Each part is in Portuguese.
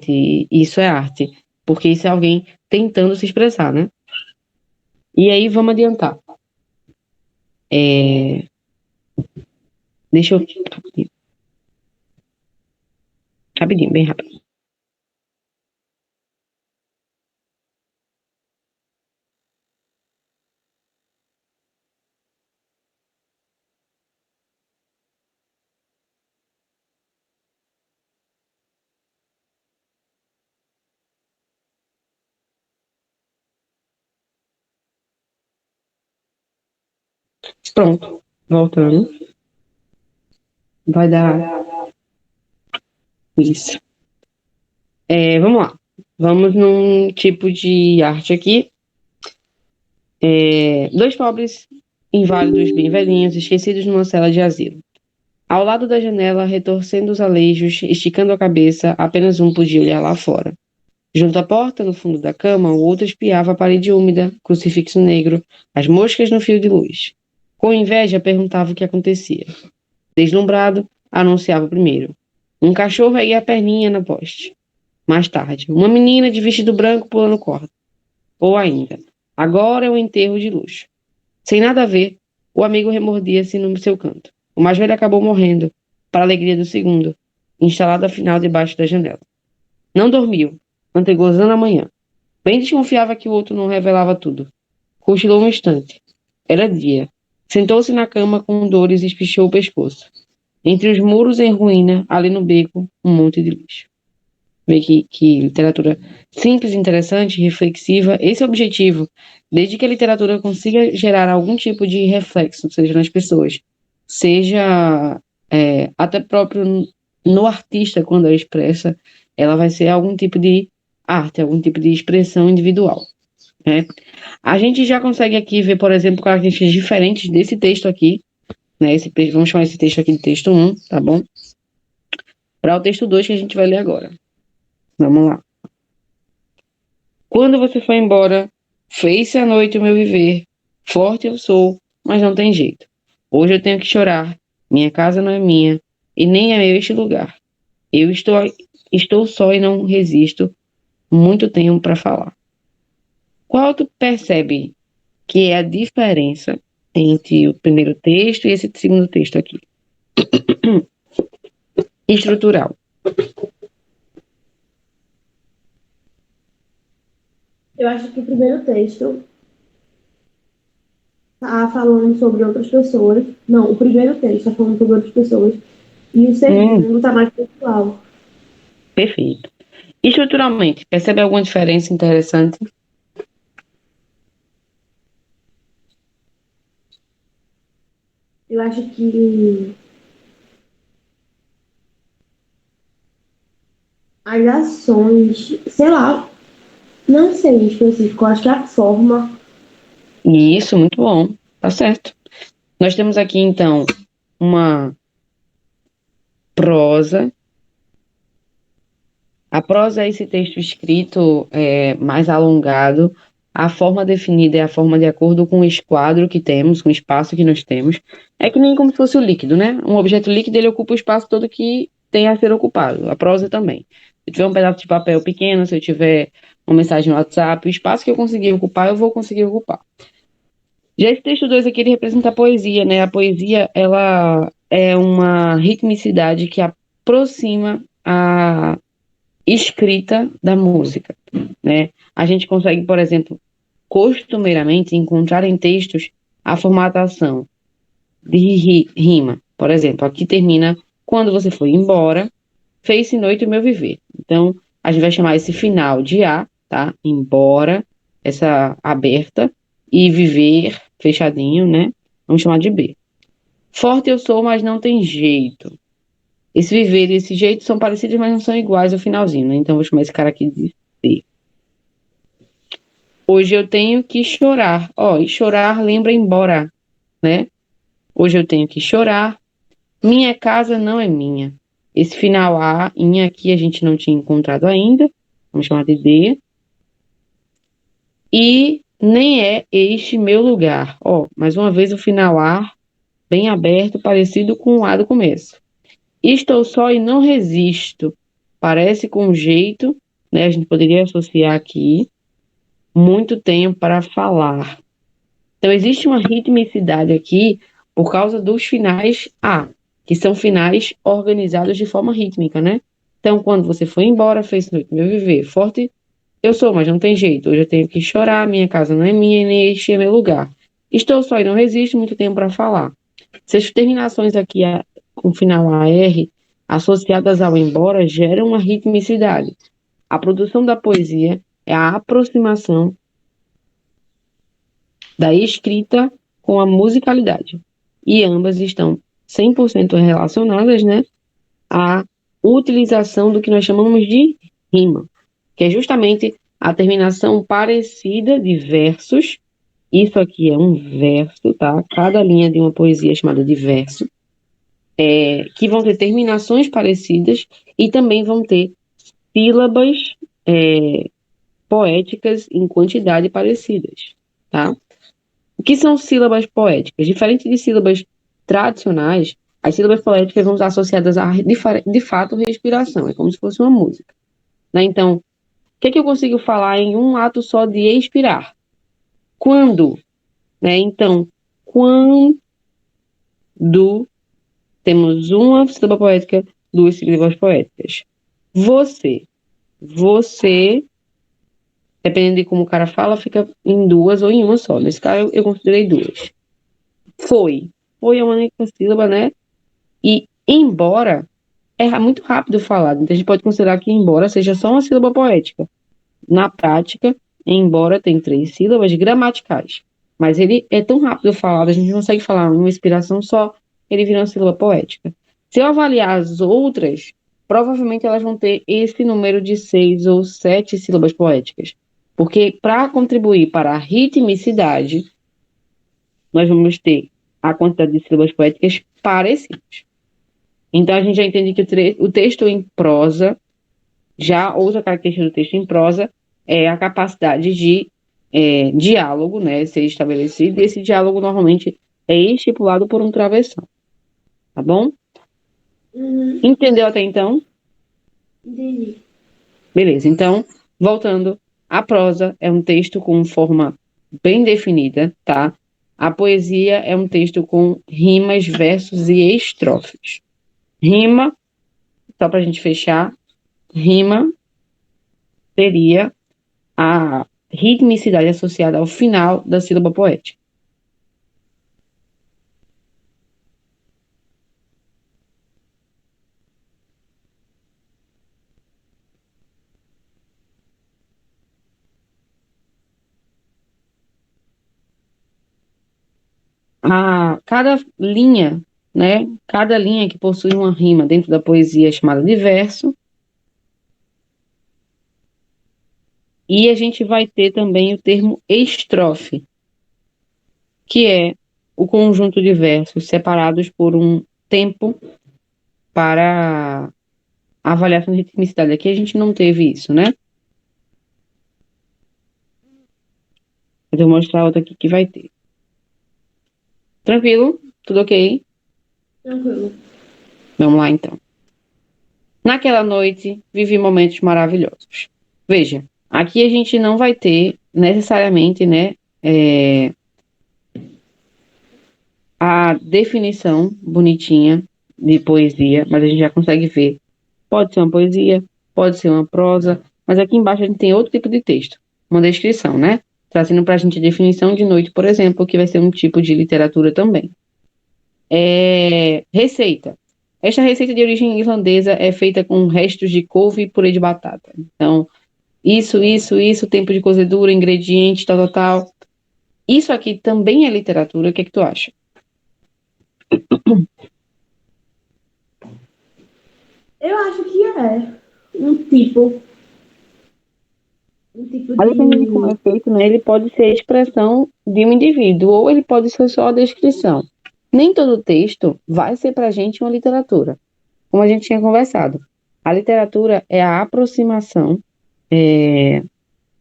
isso é arte, porque isso é alguém tentando se expressar, né? E aí, vamos adiantar. Deixa eu... Rapidinho, bem rápido. Pronto, voltando. Vai dar isso. Vamos lá. Vamos num tipo de arte aqui. Dois pobres inválidos bem velhinhos, esquecidos numa cela de asilo. Ao lado da janela, retorcendo os aleijos, esticando a cabeça, apenas um podia olhar lá fora. Junto à porta, no fundo da cama, o outro espiava a parede úmida, crucifixo negro, as moscas no fio de luz. Com inveja, perguntava o que acontecia. Deslumbrado, anunciava primeiro. Um cachorro erguia a perninha na poste. Mais tarde, uma menina de vestido branco pulando corda. Ou ainda, agora é um enterro de luxo. Sem nada a ver, o amigo remordia-se no seu canto. O mais velho acabou morrendo, para a alegria do segundo, instalado afinal debaixo da janela. Não dormiu, antegozando a manhã. Bem desconfiava que o outro não revelava tudo. Cochilou um instante. Era dia. Sentou-se na cama com dores e espichou o pescoço. Entre os muros em ruína, ali no beco, um monte de lixo. Vê que literatura simples, interessante, reflexiva. Esse é o objetivo. Desde que a literatura consiga gerar algum tipo de reflexo, seja nas pessoas, seja até próprio no artista, quando é expressa, ela vai ser algum tipo de arte, algum tipo de expressão individual, né? A gente já consegue aqui ver, por exemplo, características diferentes desse texto aqui, né? Vamos chamar esse texto aqui de texto 1, tá bom? Para o texto 2 que a gente vai ler agora. Vamos lá. Quando você foi embora, fez-se a noite o meu viver. Forte eu sou, mas não tem jeito. Hoje eu tenho que chorar. Minha casa não é minha, e nem é meu este lugar. Eu estou só e não resisto. Muito tenho para falar. Qual tu percebe que é a diferença entre o primeiro texto e esse segundo texto aqui? Estrutural. Eu acho que o primeiro texto tá falando sobre outras pessoas. Não, o primeiro texto tá falando sobre outras pessoas. E o segundo tá mais pessoal. Perfeito. Estruturalmente, percebe alguma diferença interessante? Eu acho que as ações, sei lá, não sei em específico, eu acho que a forma. Isso, muito bom. Tá certo. Nós temos aqui, então, uma prosa. A prosa é esse texto escrito mais alongado. A forma definida é a forma de acordo com o esquadro que temos, com o espaço que nós temos. É que nem como se fosse o líquido, né? Um objeto líquido, ele ocupa o espaço todo que tem a ser ocupado. A prosa também. Se eu tiver um pedaço de papel pequeno, se eu tiver uma mensagem no WhatsApp, o espaço que eu conseguir ocupar, eu vou conseguir ocupar. Já esse texto 2 aqui, ele representa a poesia, né? A poesia, ela é uma ritmicidade que aproxima a escrita da música, né? A gente consegue, por exemplo, costumeiramente encontrar em textos a formatação de rima. Por exemplo, aqui termina quando você foi embora, fez-se noite o meu viver. Então, a gente vai chamar esse final de A, tá? Embora, essa aberta, e viver fechadinho, né? Vamos chamar de B. Forte eu sou, mas não tem jeito. Esse viver e esse jeito são parecidos, mas não são iguais ao finalzinho, né? Então, vou chamar esse cara aqui de C. Hoje eu tenho que chorar. Ó, e chorar lembra embora, né? Hoje eu tenho que chorar. Minha casa não é minha. Esse final A, em aqui a gente não tinha encontrado ainda. Vamos chamar de D. E nem é este meu lugar. Ó, mais uma vez o final A, bem aberto, parecido com o A do começo. Estou só e não resisto. parece com jeito, né? A gente poderia associar aqui, muito tempo para falar. Então, existe uma ritmicidade aqui por causa dos finais A, que são finais organizados de forma rítmica, né? Então, quando você foi embora, fez noite meu viver. Forte eu sou, mas não tem jeito. Hoje eu tenho que chorar, minha casa não é minha, nem este é meu lugar. Estou só e não resisto, muito tempo para falar. Essas terminações aqui com final AR, associadas ao embora, geram uma ritmicidade. A produção da poesia é a aproximação da escrita com a musicalidade. E ambas estão 100% relacionadas, né, à utilização do que nós chamamos de rima, que é justamente a terminação parecida de versos. Isso aqui é um verso, tá? Cada linha de uma poesia é chamada de verso, que vão ter terminações parecidas e também vão ter sílabas poéticas em quantidade parecidas, tá? O que são sílabas poéticas? Diferente de sílabas tradicionais, as sílabas poéticas vão estar associadas a, de fato, respiração. É como se fosse uma música, né? Então, o que é que eu consigo falar em um ato só de expirar? Quando, né? Então, quando temos uma sílaba poética, duas sílabas poéticas. Você, dependendo de como o cara fala, fica em duas ou em uma só. Nesse caso, eu considerei duas. Foi é uma única sílaba, né? E embora é muito rápido falado. Então a gente pode considerar que embora seja só uma sílaba poética. Na prática, embora tem 3 sílabas gramaticais. Mas ele é tão rápido falado, a gente não consegue falar uma inspiração só, ele vira uma sílaba poética. Se eu avaliar as outras, provavelmente elas vão ter esse número de 6 ou 7 sílabas poéticas. Porque para contribuir para a ritmicidade, nós vamos ter a quantidade de sílabas poéticas parecidas. Então, a gente já entende que o texto em prosa, já outra característica do texto em prosa, é a capacidade de diálogo, né, ser estabelecido, e esse diálogo normalmente é estipulado por um travessão. Tá bom? Entendeu até então? Entendi. Beleza, então, voltando, a prosa é um texto com forma bem definida, tá? A poesia é um texto com rimas, versos e estrofes. Rima, só para a gente fechar, rima seria a ritmicidade associada ao final da sílaba poética. Cada linha, né? Cada linha que possui uma rima dentro da poesia é chamada de verso. E a gente vai ter também o termo estrofe, que é o conjunto de versos separados por um tempo para a avaliação de ritmicidade. Aqui a gente não teve isso, né? Eu vou mostrar outra aqui que vai ter. Tranquilo? Tudo ok? Tranquilo. Vamos lá, então. Naquela noite, vivi momentos maravilhosos. Veja, aqui a gente não vai ter necessariamente, né, a definição bonitinha de poesia, mas a gente já consegue ver. Pode ser uma poesia, pode ser uma prosa, mas aqui embaixo a gente tem outro tipo de texto, uma descrição, né? Trazendo para a gente a definição de noite, por exemplo, que vai ser um tipo de literatura também. Receita. Esta receita de origem irlandesa é feita com restos de couve e purê de batata. Então, isso, tempo de cozedura, ingredientes, tal, tal, tal. Isso aqui também é literatura, o que é que tu acha? Eu acho que é um tipo. Um tipo A depender de como de. é feito, né, ele pode ser a expressão de um indivíduo, ou ele pode ser só a descrição. Nem todo texto vai ser para a gente uma literatura, como a gente tinha conversado. A literatura é a aproximação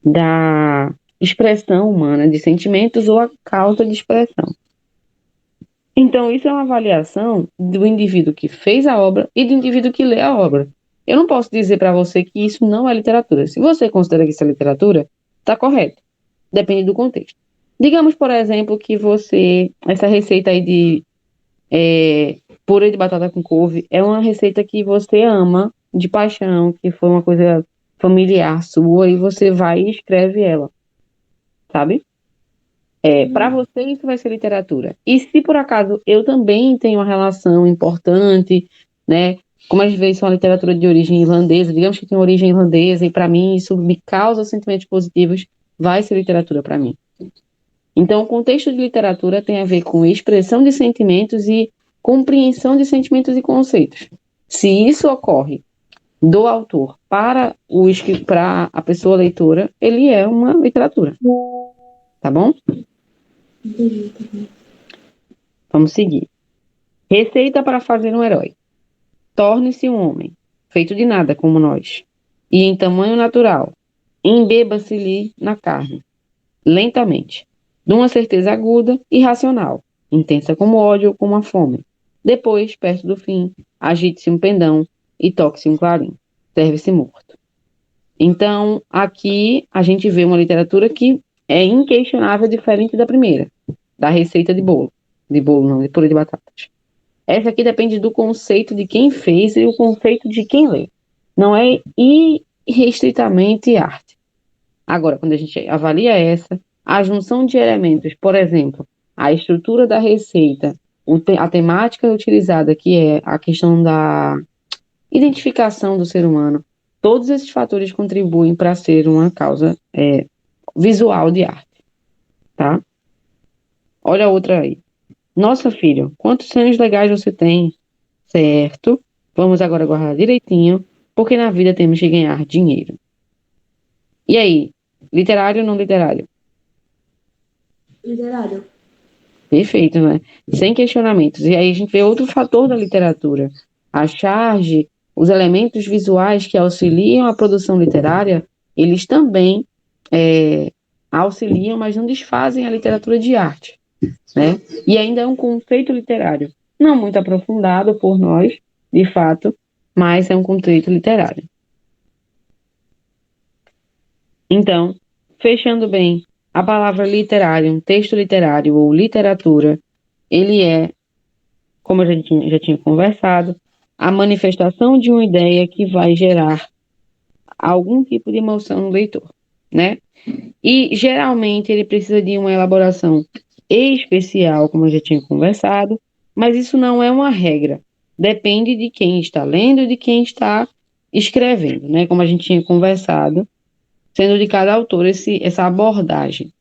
da expressão humana de sentimentos ou a causa de expressão. Então, isso é uma avaliação do indivíduo que fez a obra e do indivíduo que lê a obra. eu não posso dizer para você que isso não é literatura. Se você considera que isso é literatura, está correto. Depende do contexto. Digamos, por exemplo, que essa receita aí de purê de batata com couve é uma receita que você ama de paixão, que foi uma coisa familiar sua, e você vai e escreve ela, sabe? Para você isso vai ser literatura. E se por acaso eu também tenho uma relação importante, né? Como às vezes é uma literatura de origem irlandesa, digamos que tem origem irlandesa, e para mim isso me causa sentimentos positivos, vai ser literatura para mim. Então, o contexto de literatura tem a ver com expressão de sentimentos e compreensão de sentimentos e conceitos. Se isso ocorre do autor para a pessoa leitora, ele é uma literatura. Tá bom? Entendi. Vamos seguir. Receita para fazer um herói. Torne-se um homem, feito de nada como nós, e em tamanho natural. Embeba-se-lhe na carne, lentamente, de uma certeza aguda e racional, intensa como o ódio ou como a fome. Depois, perto do fim, agite-se um pendão e toque-se um clarim. Serve-se morto. Então, aqui a gente vê uma literatura que é inquestionável diferente da primeira, da receita de bolo. De bolo não, de purê de batatas. Essa aqui depende do conceito de quem fez e o conceito de quem lê. Não é irrestritamente arte. Agora, quando a gente avalia a junção de elementos, por exemplo, a estrutura da receita, a temática utilizada, que é a questão da identificação do ser humano, todos esses fatores contribuem para ser uma causa visual de arte, tá? Olha a outra aí. Nossa, filho, quantos sonhos legais você tem? Certo. Vamos agora guardar direitinho, porque na vida temos que ganhar dinheiro. E aí, literário ou não literário? Literário. Perfeito, né? Sem questionamentos. E aí a gente vê outro fator da literatura. A charge, os elementos visuais que auxiliam a produção literária, eles também auxiliam, mas não desfazem a literatura de arte, né? E ainda é um conceito literário, não muito aprofundado por nós, de fato, mas é um conceito literário. Então, fechando bem, a palavra literário, um texto literário ou literatura, ele é, como a gente já tinha conversado, a manifestação de uma ideia que vai gerar algum tipo de emoção no leitor, né? E geralmente ele precisa de uma elaboração especial, como eu já tinha conversado, mas isso não é uma regra. Depende de quem está lendo e de quem está escrevendo, né? Como a gente tinha conversado, sendo de cada autor essa abordagem.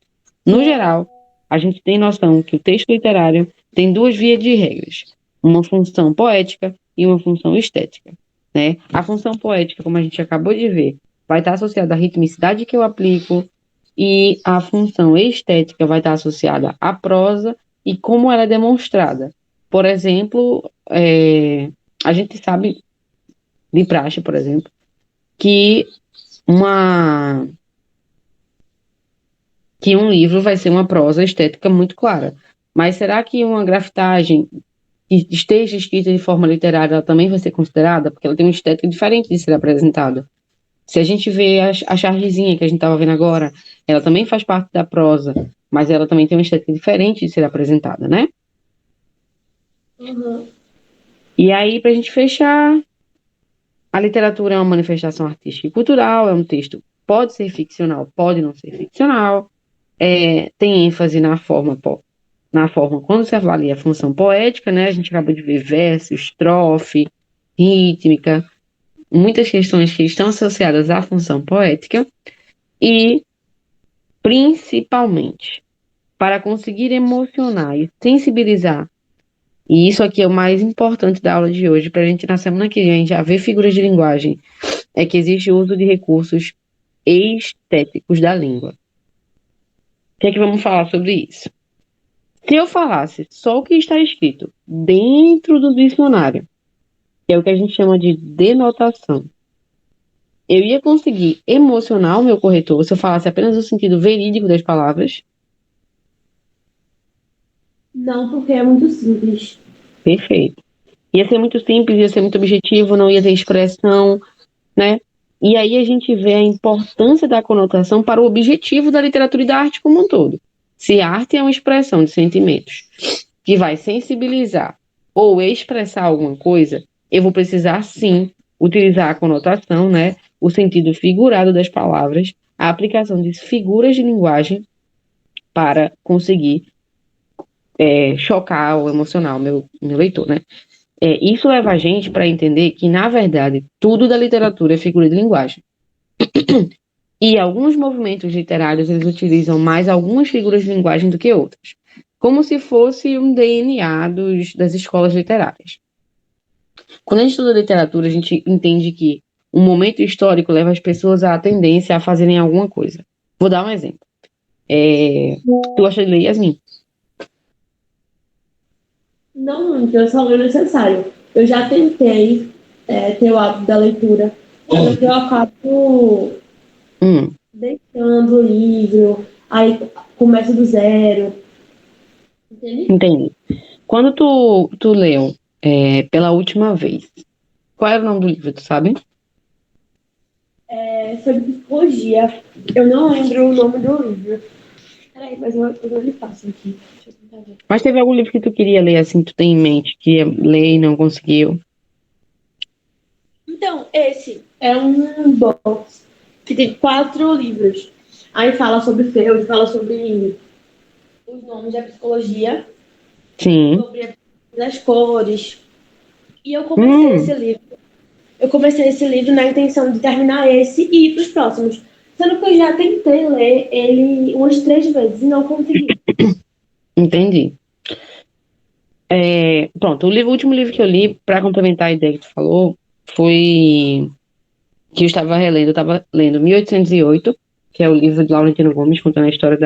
No geral, a gente tem noção que o texto literário tem duas vias de regras, uma função poética e uma função estética, né? A função poética, como a gente acabou de ver, vai estar associada à ritmicidade que eu aplico, e a função estética vai estar associada à prosa e como ela é demonstrada. Por exemplo, a gente sabe de praxe, por exemplo, que um livro vai ser uma prosa estética muito clara. Mas será que uma grafitagem que esteja escrita de forma literária ela também vai ser considerada? Porque ela tem uma estética diferente de ser apresentada. Se a gente vê a chargezinha que a gente estava vendo agora, ela também faz parte da prosa, mas ela também tem uma estética diferente de ser apresentada, né? Uhum. E aí, para a gente fechar, a literatura é uma manifestação artística e cultural, é um texto, pode ser ficcional, pode não ser ficcional, tem ênfase na forma quando se avalia a função poética, né? A gente acabou de ver verso, estrofe, rítmica, muitas questões que estão associadas à função poética e, principalmente, para conseguir emocionar e sensibilizar. E isso aqui é o mais importante da aula de hoje, para a gente na semana que vem já ver figuras de linguagem, é que existe o uso de recursos estéticos da língua. O que é que vamos falar sobre isso? Se eu falasse só o que está escrito dentro do dicionário, que é o que a gente chama de denotação, eu ia conseguir emocionar o meu corretor se eu falasse apenas o sentido verídico das palavras? Não, porque é muito simples. Perfeito. Ia ser muito simples, ia ser muito objetivo, não ia ter expressão, né? E aí a gente vê a importância da conotação para o objetivo da literatura e da arte como um todo. Se arte é uma expressão de sentimentos que vai sensibilizar ou expressar alguma coisa, eu vou precisar, sim, utilizar a conotação, né? O sentido figurado das palavras, a aplicação de figuras de linguagem para conseguir chocar ou emocionar o meu leitor, né? Isso leva a gente para entender que, na verdade, tudo da literatura é figura de linguagem. E alguns movimentos literários, eles utilizam mais algumas figuras de linguagem do que outras, como se fosse um DNA das escolas literárias. Quando a gente estuda literatura, a gente entende que um momento histórico leva as pessoas à tendência a fazerem alguma coisa. Vou dar um exemplo. Tu gosta de ler, Yasmin? Não muito, eu só leio o necessário. Eu já tentei ter o hábito da leitura, só que eu acabo deixando o livro, aí começo do zero. Entende? Entendi. Quando tu leu pela última vez, qual era o nome do livro, tu sabe? Sobre psicologia. Eu não lembro o nome do livro. Peraí, mas eu lhe passo aqui. Deixa eu tentar ver. Mas teve algum livro que tu queria ler, assim, que tu tem em mente, que ia ler e não conseguiu? Então, esse é um box que tem 4 livros. Aí fala sobre Freud, fala sobre os nomes da psicologia, Sim. sobre as cores. E eu comecei esse livro. Eu comecei esse livro na intenção de terminar esse e ir para os próximos. Sendo que eu já tentei ler ele umas 3 vezes e não consegui. Entendi. Pronto, o último livro que eu li, para complementar a ideia que tu falou, foi que eu estava relendo. Eu estava lendo 1808, que é o livro de Laurentino Gomes, contando a história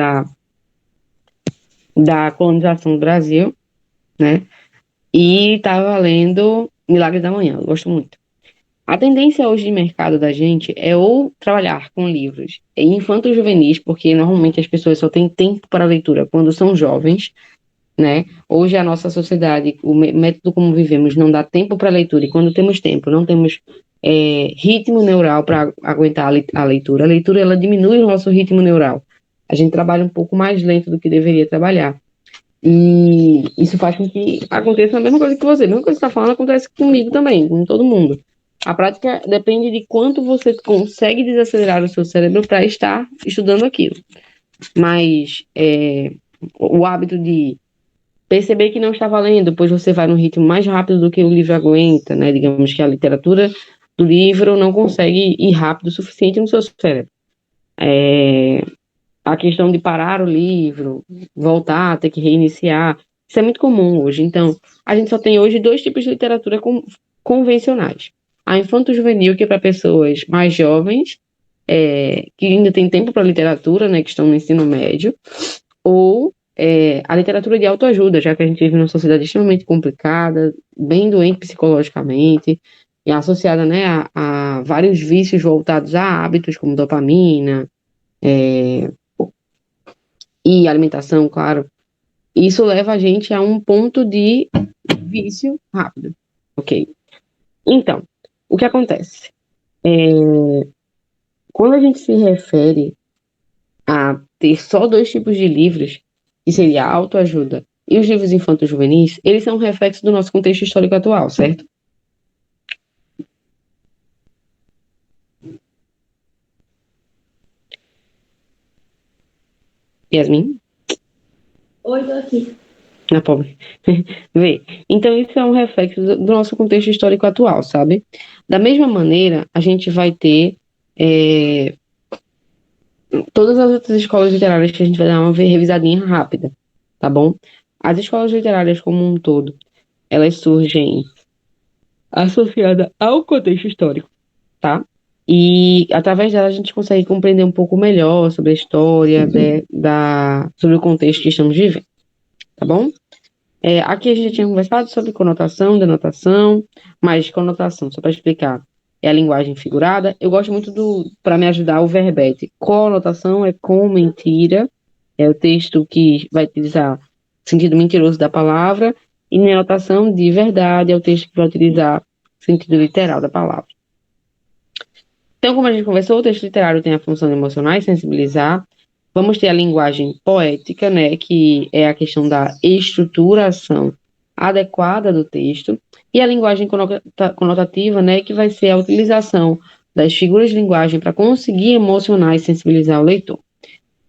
da colonização do Brasil, né? E estava lendo Milagre da Manhã, eu gosto muito. A tendência hoje de mercado da gente é ou trabalhar com livros infanto-juvenis, porque normalmente as pessoas só têm tempo para leitura quando são jovens, né? Hoje a nossa sociedade, o método como vivemos, não dá tempo para leitura, e quando temos tempo, não temos ritmo neural para aguentar a leitura. A leitura, ela diminui o nosso ritmo neural. A gente trabalha um pouco mais lento do que deveria trabalhar. E isso faz com que aconteça a mesma coisa que você. A mesma coisa que você está falando acontece comigo também, com todo mundo. A prática depende de quanto você consegue desacelerar o seu cérebro para estar estudando aquilo. Mas o hábito de perceber que não está valendo, depois você vai num ritmo mais rápido do que o livro aguenta, né? Digamos que a literatura do livro não consegue ir rápido o suficiente no seu cérebro. A questão de parar o livro, voltar, ter que reiniciar, isso é muito comum hoje. Então, a gente só tem hoje 2 tipos de literatura convencionais. A infanto-juvenil, que é para pessoas mais jovens, que ainda tem tempo para literatura, né, que estão no ensino médio, ou a literatura de autoajuda, já que a gente vive numa sociedade extremamente complicada, bem doente psicologicamente, e associada, né, a vários vícios voltados a hábitos como dopamina e alimentação, claro. Isso leva a gente a um ponto de vício rápido, ok? Então, o que acontece? Quando a gente se refere a ter só 2 tipos de livros, que seria a autoajuda e os livros infanto-juvenis, eles são um reflexo do nosso contexto histórico atual, certo? Yasmin? Oi, tô aqui. Na pobre. Vê. Então, isso é um reflexo do nosso contexto histórico atual, sabe? Da mesma maneira, a gente vai ter todas as outras escolas literárias que a gente vai dar uma revisadinha rápida, tá bom? As escolas literárias como um todo, elas surgem associadas ao contexto histórico, tá? E através dela a gente consegue compreender um pouco melhor sobre a história, sobre o contexto que estamos vivendo, tá bom? Aqui a gente já tinha conversado sobre conotação, denotação, mas conotação, só para explicar, é a linguagem figurada. Eu gosto muito para me ajudar, o verbete. Conotação é com mentira, é o texto que vai utilizar o sentido mentiroso da palavra, e denotação de verdade é o texto que vai utilizar o sentido literal da palavra. Então, como a gente conversou, o texto literário tem a função de emocionar e sensibilizar. Vamos ter a linguagem poética, né, que é a questão da estruturação adequada do texto, e a linguagem conotativa, né, que vai ser a utilização das figuras de linguagem para conseguir emocionar e sensibilizar o leitor.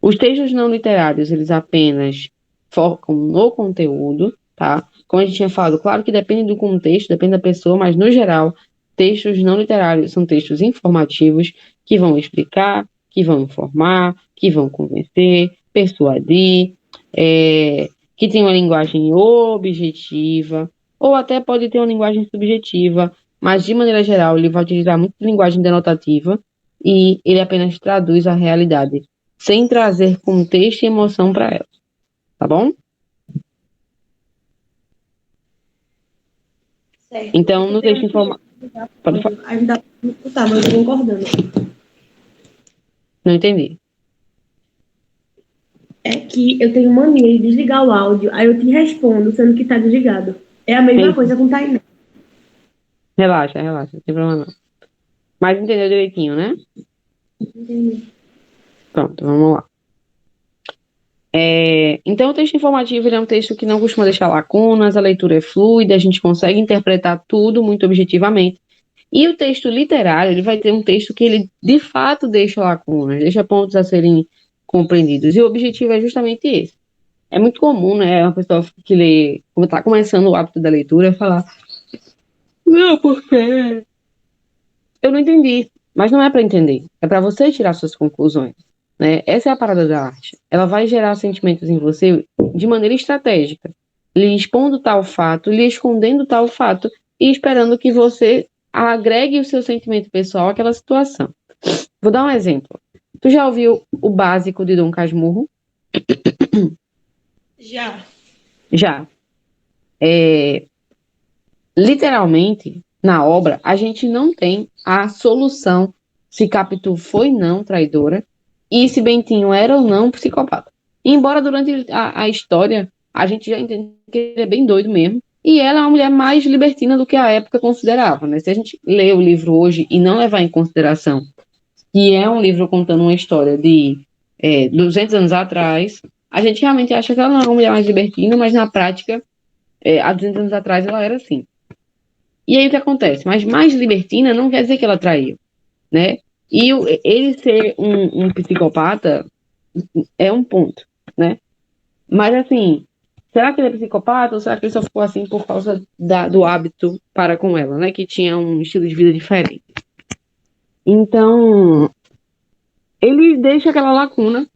Os textos não literários, eles apenas focam no conteúdo, tá? Como a gente tinha falado, claro que depende do contexto, depende da pessoa, mas no geral, textos não literários são textos informativos que vão explicar, que vão informar, que vão convencer, persuadir, que tem uma linguagem objetiva, ou até pode ter uma linguagem subjetiva, mas de maneira geral ele vai utilizar muito linguagem denotativa e ele apenas traduz a realidade, sem trazer contexto e emoção para ela. Tá bom? Certo. Então, no texto informativo. Pode falar. Ainda não escutar, mas eu tô concordando. Não entendi. É que eu tenho mania de desligar o áudio, aí eu te respondo, sendo que tá desligado. É a mesma coisa com Tainá. Relaxa, relaxa, não tem problema não. Mas entendeu direitinho, né? Entendi. Pronto, vamos lá. Então, o texto informativo ele é um texto que não costuma deixar lacunas, a leitura é fluida, a gente consegue interpretar tudo muito objetivamente. E o texto literário, ele vai ter um texto que ele, de fato, deixa lacunas, deixa pontos a serem compreendidos. E o objetivo é justamente esse. É muito comum, né, uma pessoa que lê, como está começando o hábito da leitura, falar: não, porque eu não entendi. Mas não é para entender, é para você tirar suas conclusões, né? Essa é a parada da arte. Ela vai gerar sentimentos em você de maneira estratégica, lhe expondo tal fato, lhe escondendo tal fato e esperando que você agregue o seu sentimento pessoal àquela situação. Vou dar um exemplo. Tu já ouviu o básico de Dom Casmurro? Já. Já. Literalmente, na obra, a gente não tem a solução se Capitu foi não traidora e se Bentinho era ou não psicopata. Embora durante a história a gente já entenda que ele é bem doido mesmo, e ela é uma mulher mais libertina do que a época considerava, né? Se a gente ler o livro hoje e não levar em consideração que é um livro contando uma história de 200 anos atrás, a gente realmente acha que ela não é uma mulher mais libertina, mas na prática, há 200 anos atrás ela era assim. E aí o que acontece? Mas mais libertina não quer dizer que ela traiu, né? E ele ser um psicopata é um ponto, né? Mas assim, será que ele é psicopata ou será que ele só ficou assim por causa do hábito para com ela, né? Que tinha um estilo de vida diferente. Então, ele deixa aquela lacuna.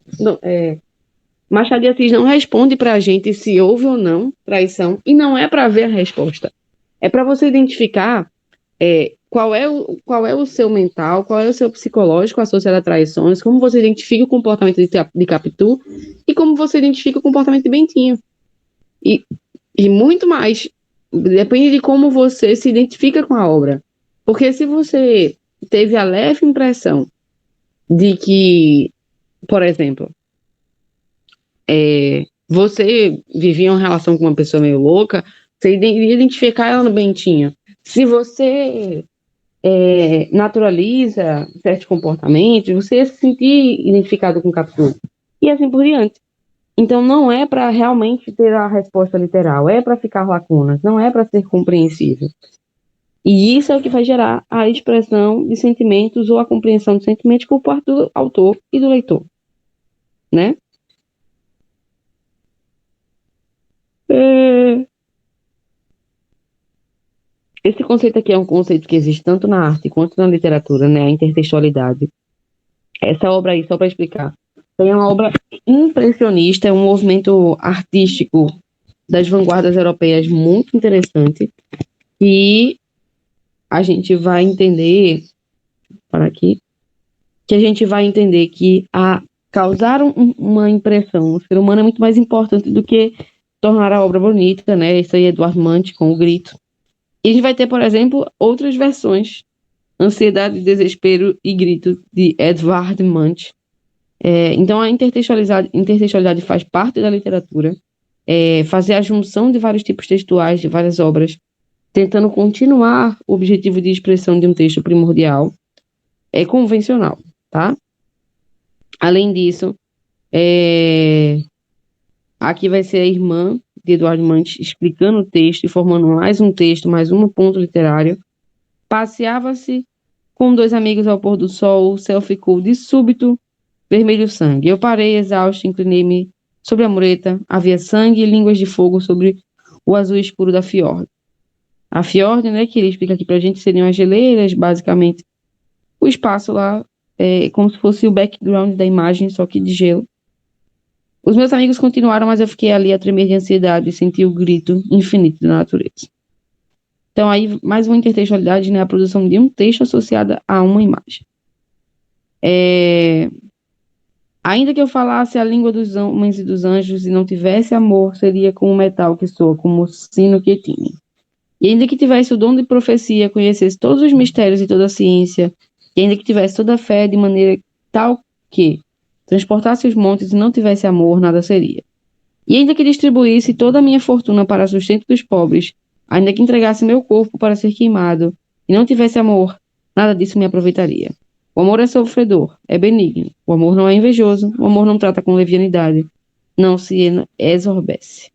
Machado de Assis não responde para a gente se houve ou não traição, e não é para ver a resposta. É para você identificar qual é o seu mental, qual é o seu psicológico associado a traições, como você identifica o comportamento de Capitu e como você identifica o comportamento de Bentinho. E muito mais. Depende de como você se identifica com a obra. Porque se você teve a leve impressão de que, por exemplo, você vivia uma relação com uma pessoa meio louca, você iria identificar ela no Bentinho. Se você naturaliza certos comportamentos, você ia se sentir identificado com o Capitu. E assim por diante. Então não é para realmente ter a resposta literal, é para ficar lacunas, não é para ser compreensível. E isso é o que vai gerar a expressão de sentimentos ou a compreensão de sentimentos por parte do autor e do leitor, né? Esse conceito aqui é um conceito que existe tanto na arte quanto na literatura, né? A intertextualidade. Essa obra aí, só para explicar, é uma obra impressionista, é um movimento artístico das vanguardas europeias muito interessante, e a gente vai entender, para aqui, que a gente vai entender que causar uma impressão no ser humano é muito mais importante do que tornar a obra bonita, né? Isso aí é Eduardo Munch com O Grito. E a gente vai ter, por exemplo, outras versões, Ansiedade, Desespero e Grito, de Edvard Munch. Então, a intertextualidade faz parte da literatura, fazer a junção de vários tipos textuais, de várias obras, tentando continuar o objetivo de expressão de um texto primordial, convencional, tá? Além disso, aqui vai ser a irmã de Eduardo Mantes explicando o texto e formando mais um texto, mais um ponto literário. Passeava-se com 2 amigos ao pôr do sol, o céu ficou de súbito vermelho sangue. Eu parei, exausto, inclinei-me sobre a mureta, havia sangue e línguas de fogo sobre o azul escuro da fiord. A fiord, né, que ele explica aqui pra gente, seriam as geleiras, basicamente. O espaço lá é como se fosse o background da imagem, só que de gelo. Os meus amigos continuaram, mas eu fiquei ali a tremer de ansiedade e senti o grito infinito da natureza. Então, aí, mais uma intertextualidade, né? A produção de um texto associada a uma imagem. Ainda que eu falasse a língua dos homens e dos anjos e não tivesse amor, seria como o metal que soa, como o sino que tinha. E ainda que tivesse o dom de profecia, conhecesse todos os mistérios e toda a ciência, e ainda que tivesse toda a fé de maneira tal que transportasse os montes e não tivesse amor, nada seria. E ainda que distribuísse toda a minha fortuna para sustento dos pobres, ainda que entregasse meu corpo para ser queimado, e não tivesse amor, nada disso me aproveitaria. O amor é sofredor, é benigno. O amor não é invejoso, o amor não trata com levianidade, não se exorbece.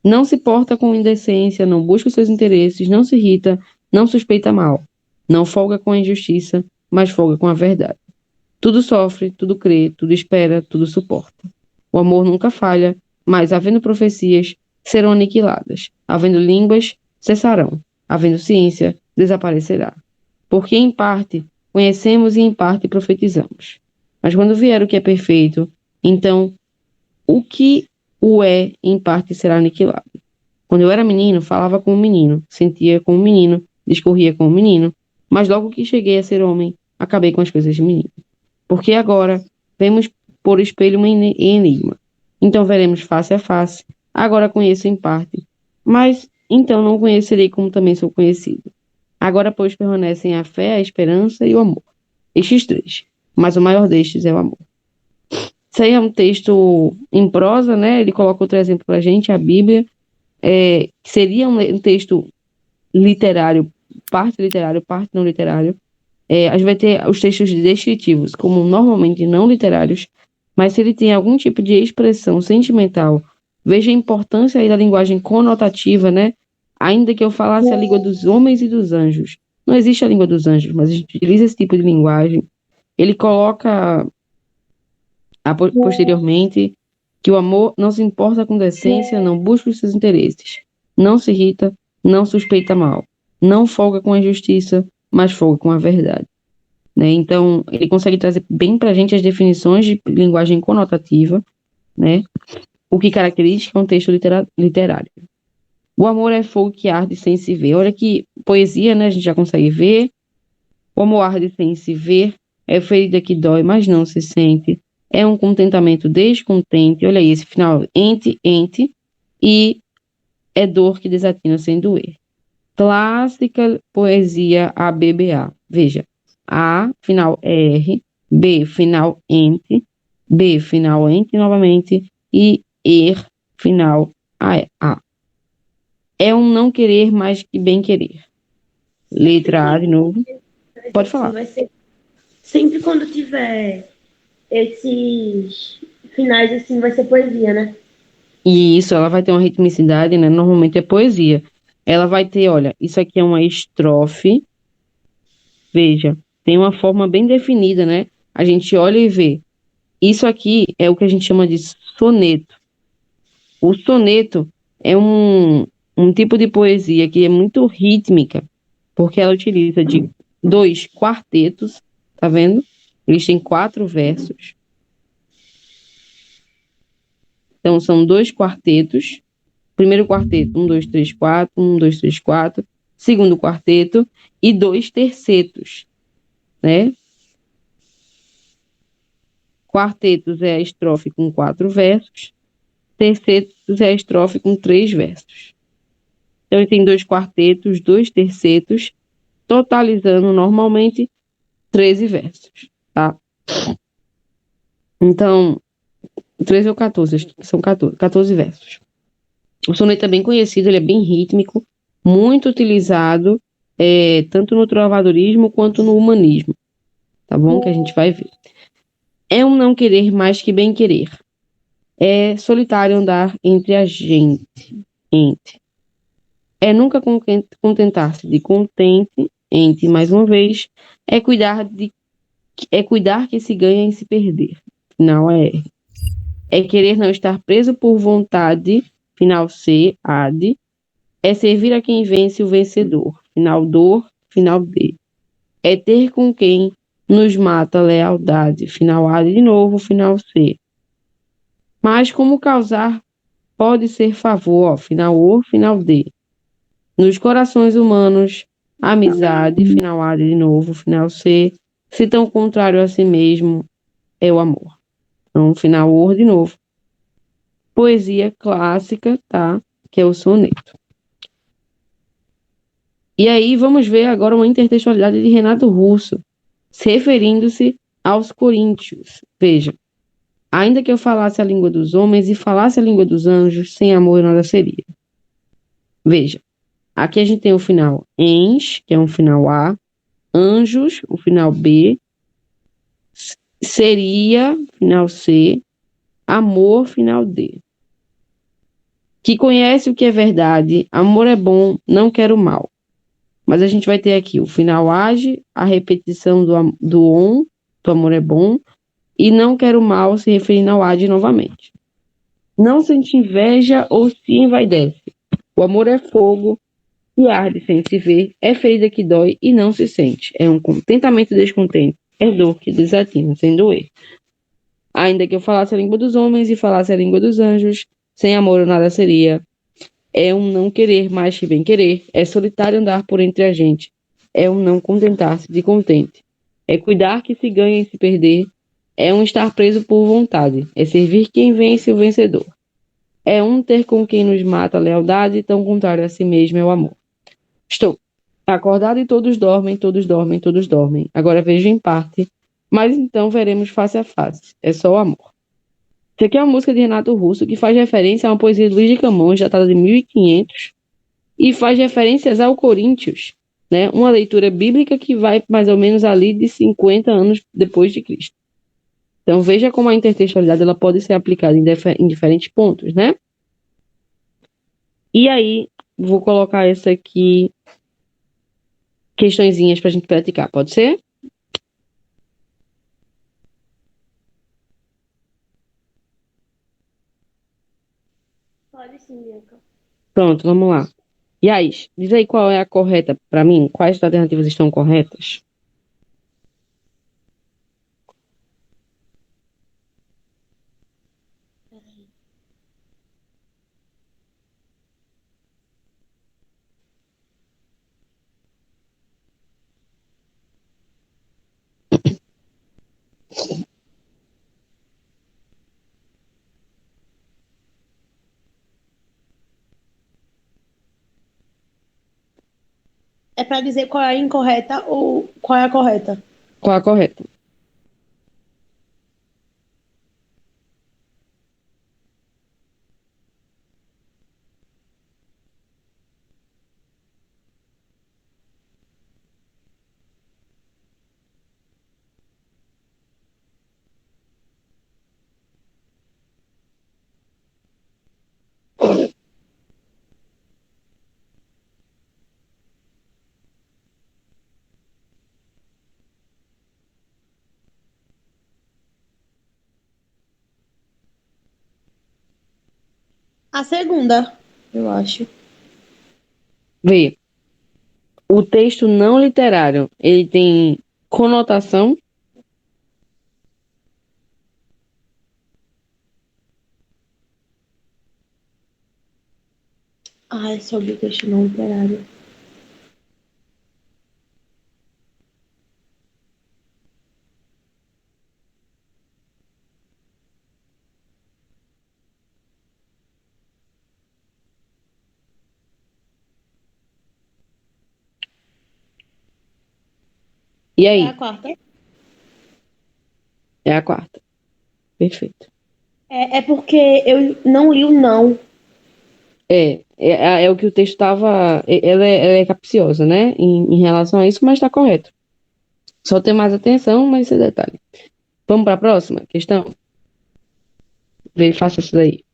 Não se porta com indecência, não busca os seus interesses, não se irrita, não suspeita mal. Não folga com a injustiça, mas folga com a verdade. Tudo sofre, tudo crê, tudo espera, tudo suporta. O amor nunca falha, mas, havendo profecias, serão aniquiladas. Havendo línguas, cessarão. Havendo ciência, desaparecerá. Porque, em parte, conhecemos e, em parte, profetizamos. Mas, quando vier o que é perfeito, então, o que o é, em parte, será aniquilado. Quando eu era menino, falava como menino, sentia como menino, discorria como menino, mas logo que cheguei a ser homem, acabei com as coisas de menino. Porque agora vemos por espelho um enigma. Então veremos face a face. Agora conheço em parte, mas então não conhecerei como também sou conhecido. Agora, pois, permanecem a fé, a esperança e o amor. Estes 3. Mas o maior destes é o amor. Isso aí é um texto em prosa, né? Ele coloca outro exemplo para a gente, a Bíblia, que seria um texto literário, parte não literário. A gente vai ter os textos descritivos, como normalmente não literários, mas se ele tem algum tipo de expressão sentimental, veja a importância aí da linguagem conotativa, né? Ainda que eu falasse a língua dos homens e dos anjos. Não existe a língua dos anjos, mas a gente utiliza esse tipo de linguagem. Ele coloca posteriormente que o amor não se importa com decência, não busca os seus interesses, não se irrita, não suspeita mal, não folga com a injustiça, mas folga com a verdade. Né? Então, ele consegue trazer bem para a gente as definições de linguagem conotativa, né? O que caracteriza um texto literário. O amor é fogo que arde sem se ver. Olha que poesia, né? A gente já consegue ver. O amor arde sem se ver, é ferida que dói, mas não se sente. É um contentamento descontente. Olha aí, esse final, ente, e é dor que desatina sem doer. Clássica poesia ABBA. Veja, A, final R, B, final ente, B, final ente novamente, e final A. É um não querer mais que bem querer. Letra A de novo. Pode falar. Vai ser sempre quando tiver esses finais assim, vai ser poesia, né? E isso, ela vai ter uma ritmicidade, né? Normalmente é poesia. Ela vai ter, olha, isso aqui é uma estrofe. Veja, tem uma forma bem definida, né? A gente olha e vê. Isso aqui é o que a gente chama de soneto. O soneto é um tipo de poesia que é muito rítmica, porque ela utiliza de 2 quartetos, tá vendo? Eles têm 4 versos. Então, são 2 quartetos. Primeiro quarteto, 1, 2, 3, 4, 1, 2, 3, 4. Segundo quarteto e 2 tercetos, né? Quartetos é a estrofe com 4 versos. Tercetos é a estrofe com 3 versos. Então, ele tem 2 quartetos, 2 tercetos, totalizando normalmente 13 versos, tá? Então, 13 ou 14, acho que são 14 versos. O soneto é bem conhecido, ele é bem rítmico, muito utilizado, tanto no trovadorismo quanto no humanismo. tá bom? Que a gente vai ver. É um não querer mais que bem querer. É solitário andar entre a gente. É nunca contentar-se de contente, mais uma vez, é cuidar que se ganha em se perder. Final é R. É querer não estar preso por vontade, final C, AD. É servir a quem vence o vencedor, final dor, final D. É ter com quem nos mata lealdade, final A de novo, final C. Mas como causar pode ser favor, ó, final O, final D. Nos corações humanos, amizade, final A de novo, final C. Se tão contrário a si mesmo, é o amor. Então, final O de novo. Poesia clássica, tá? Que é o soneto. E aí, vamos ver agora uma intertextualidade de Renato Russo, referindo-se aos coríntios. Veja, ainda que eu falasse a língua dos homens e falasse a língua dos anjos, sem amor eu nada seria. Veja, aqui a gente tem o final ens, que é um final A, anjos, o final B, seria, final C, amor, final D. Que conhece o que é verdade, amor é bom, não quero mal. Mas a gente vai ter aqui o final age, a repetição do on, do amor é bom, e não quero mal se referindo ao age novamente. Não sente inveja ou se envaidece. O amor é fogo que arde sem se ver, é ferida que dói e não se sente. É um contentamento descontente, é dor que desatina sem doer. Ainda que eu falasse a língua dos homens e falasse a língua dos anjos, sem amor eu nada seria. É um não querer mais que bem querer, é solitário andar por entre a gente, é um não contentar-se de contente, é cuidar que se ganha e se perder, é um estar preso por vontade, é servir quem vence o vencedor, é um ter com quem nos mata a lealdade, tão contrário a si mesmo é o amor. Estou acordado e todos dormem, todos dormem, todos dormem. Agora vejo em parte, mas então veremos face a face, é só o amor. Isso aqui é uma música de Renato Russo que faz referência a uma poesia de Luís de Camões, datada de 1500, e faz referências ao Coríntios, né? Uma leitura bíblica que vai mais ou menos ali de 50 anos depois de Cristo. Então veja como a intertextualidade ela pode ser aplicada em diferentes pontos, né? E aí, vou colocar essa aqui, questõezinhas para a gente praticar, pode ser? Pode sim, Bianca. Pronto, vamos lá. Yais, diz aí qual é a correta para mim, quais alternativas estão corretas? É para dizer qual é a incorreta ou qual é a correta? Qual é a correta? A segunda, eu acho. Vê, o texto não literário, ele tem conotação? Ah, é sobre o texto não literário. E É a aí? quarta? É a quarta. Perfeito. É porque eu não li o não. É o que o texto estava. Ela é capciosa, né? Em relação a isso, mas está correto. Só ter mais atenção, mas esse detalhe. Vamos para a próxima questão? Vê, faça isso daí.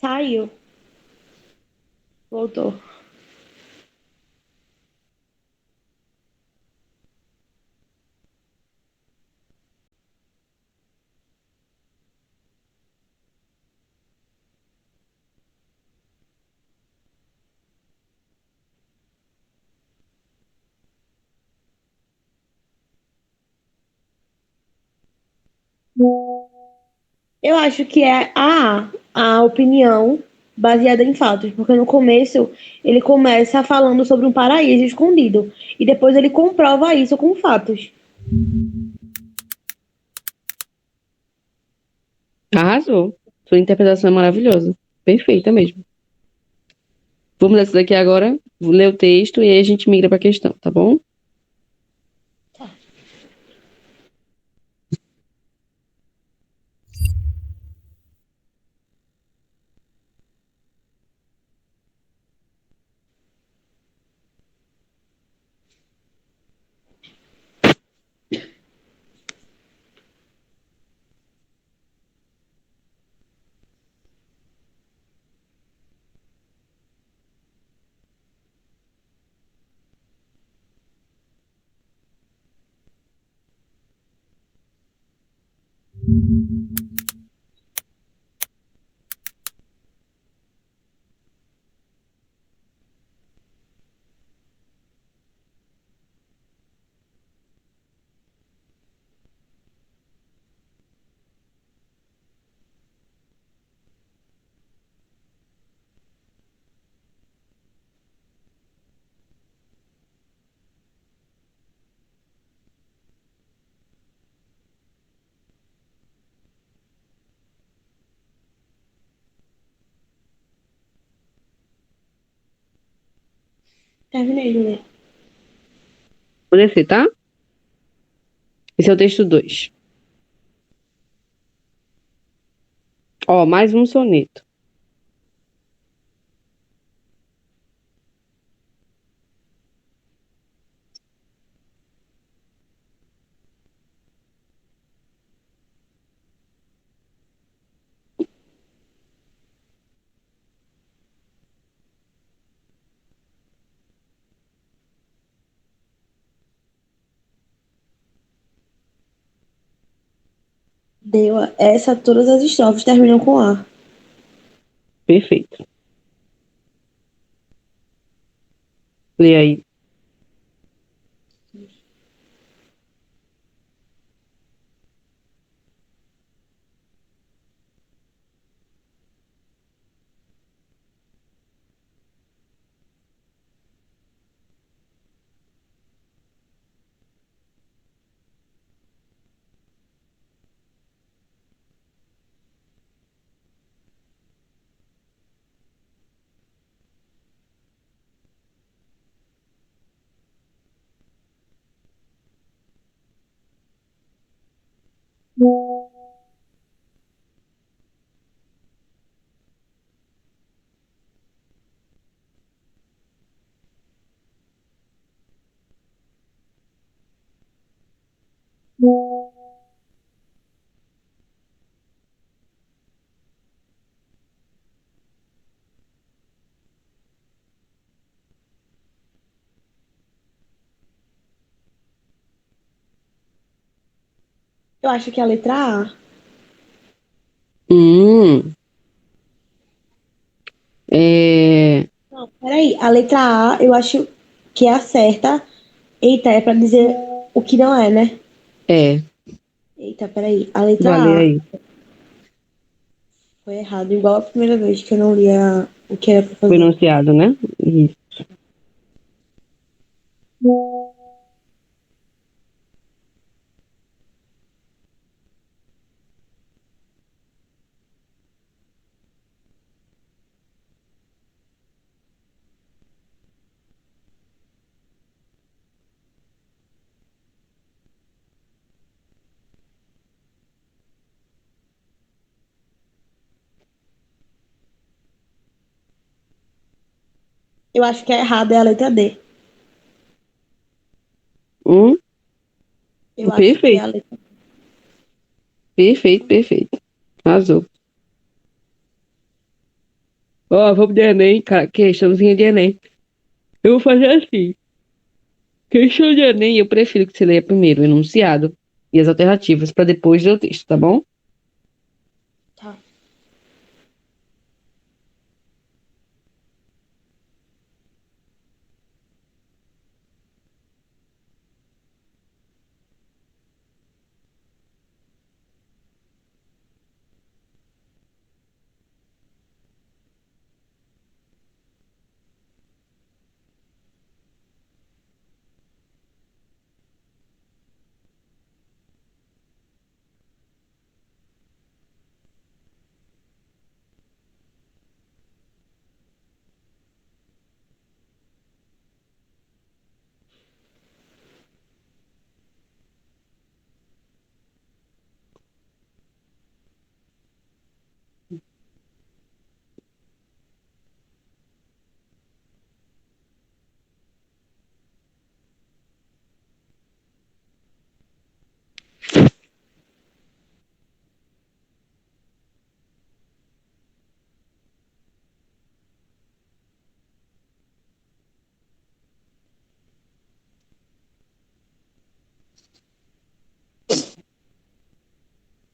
Saiu. Voltou. Eu acho que é a opinião baseada em fatos, porque no começo ele começa falando sobre um paraíso escondido e depois ele comprova isso com fatos. Arrasou. Sua interpretação é maravilhosa. Perfeita mesmo. Vamos nessa daqui agora, vou ler o texto e aí a gente migra para a questão, tá bom? Terminei de ler. Vou descer, tá? Esse é o texto 2. Ó, mais um soneto. Deu essa, todas as estrofes terminam com A. Perfeito. Lê aí. Eu acho que a letra A. Hum. É... Não, peraí. A letra A, eu acho que é a certa. Eita, é pra dizer o que não é, né? É, Eita, peraí. A letra valeu A aí. foi errado, igual a primeira vez que eu não li o que era pra Foi fazer. enunciado, né? Isso. Eu acho que é errado é a letra D. Hum, Eu acho que é a perfeito, letra D. perfeito, perfeito. Arrasou. Ó, vamos de Enem, cara. Questãozinha de Enem. Eu vou fazer assim. Questão de Enem, eu prefiro que você leia primeiro o enunciado e as alternativas para depois ler o texto, tá bom? Tá.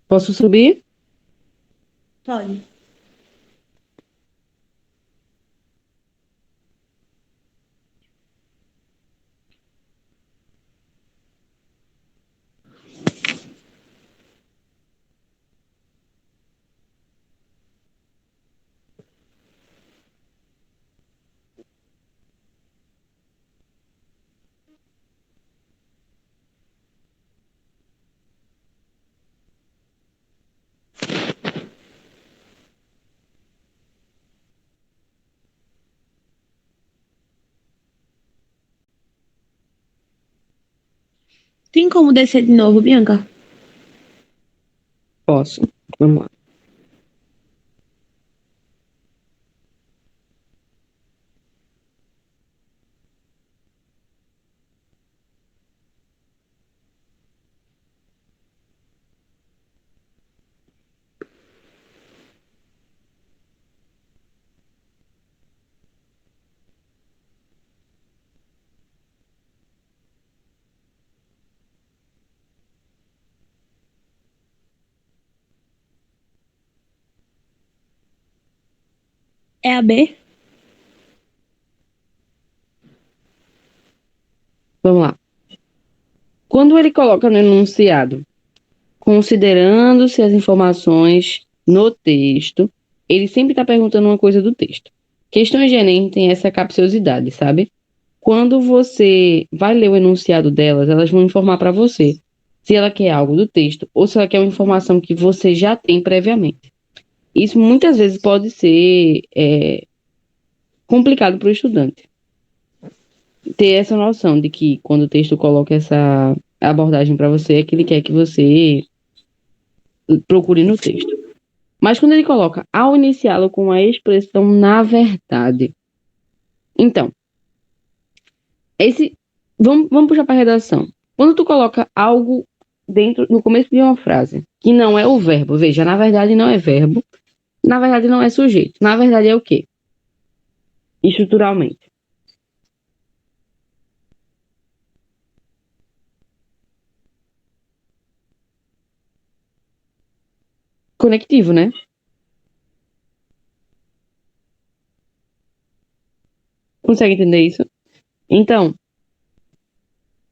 Posso subir? Pode. Tem como descer de novo, Bianca? Posso. Vamos lá. É a B? Vamos lá. Quando ele coloca no enunciado, considerando-se as informações no texto, ele sempre está perguntando uma coisa do texto. Questões de Enem têm essa capciosidade, sabe? Quando você vai ler o enunciado delas, elas vão informar para você se ela quer algo do texto ou se ela quer uma informação que você já tem previamente. Isso muitas vezes pode ser complicado para o estudante ter essa noção de que quando o texto coloca essa abordagem para você, é que ele quer que você procure no texto. Mas quando ele coloca ao iniciá-lo com a expressão na verdade. Então, esse vamos puxar para a redação. Quando tu coloca algo dentro no começo de uma frase, que não é o verbo, veja, na verdade não é verbo, na verdade não é sujeito, na verdade é o quê? Estruturalmente. Conectivo, né? Consegue entender isso? Então,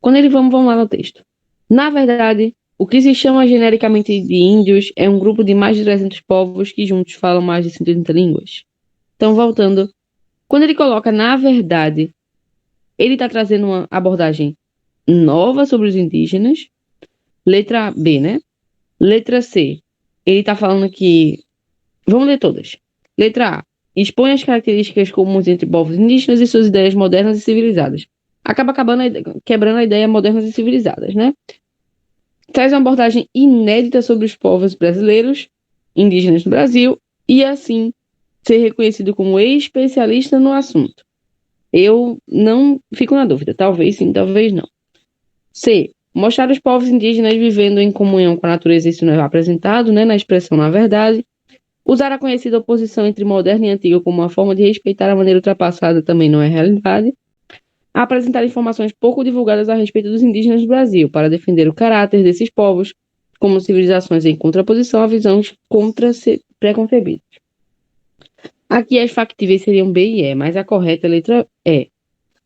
quando ele vamos lá no texto. Na verdade, o que se chama genericamente de índios é um grupo de mais de 300 povos que juntos falam mais de 130 línguas. Então, voltando, quando ele coloca na verdade, ele está trazendo uma abordagem nova sobre os indígenas. Letra B, né? Letra C, ele está falando que... Vamos ler todas. Letra A, expõe as características comuns entre povos indígenas e suas ideias modernas e civilizadas. Acaba quebrando a ideia modernas e civilizadas, né? Traz uma abordagem inédita sobre os povos brasileiros, indígenas do Brasil, e assim ser reconhecido como especialista no assunto. Eu não fico na dúvida, talvez sim, talvez não. C. Mostrar os povos indígenas vivendo em comunhão com a natureza, isso não é apresentado, né, na expressão na verdade. Usar a conhecida oposição entre moderno e antigo como uma forma de respeitar a maneira ultrapassada também não é realidade. Apresentar informações pouco divulgadas a respeito dos indígenas do Brasil, para defender o caráter desses povos como civilizações em contraposição a visões preconcebidas. Aqui as factíveis seriam B e E, mas a correta é a letra E.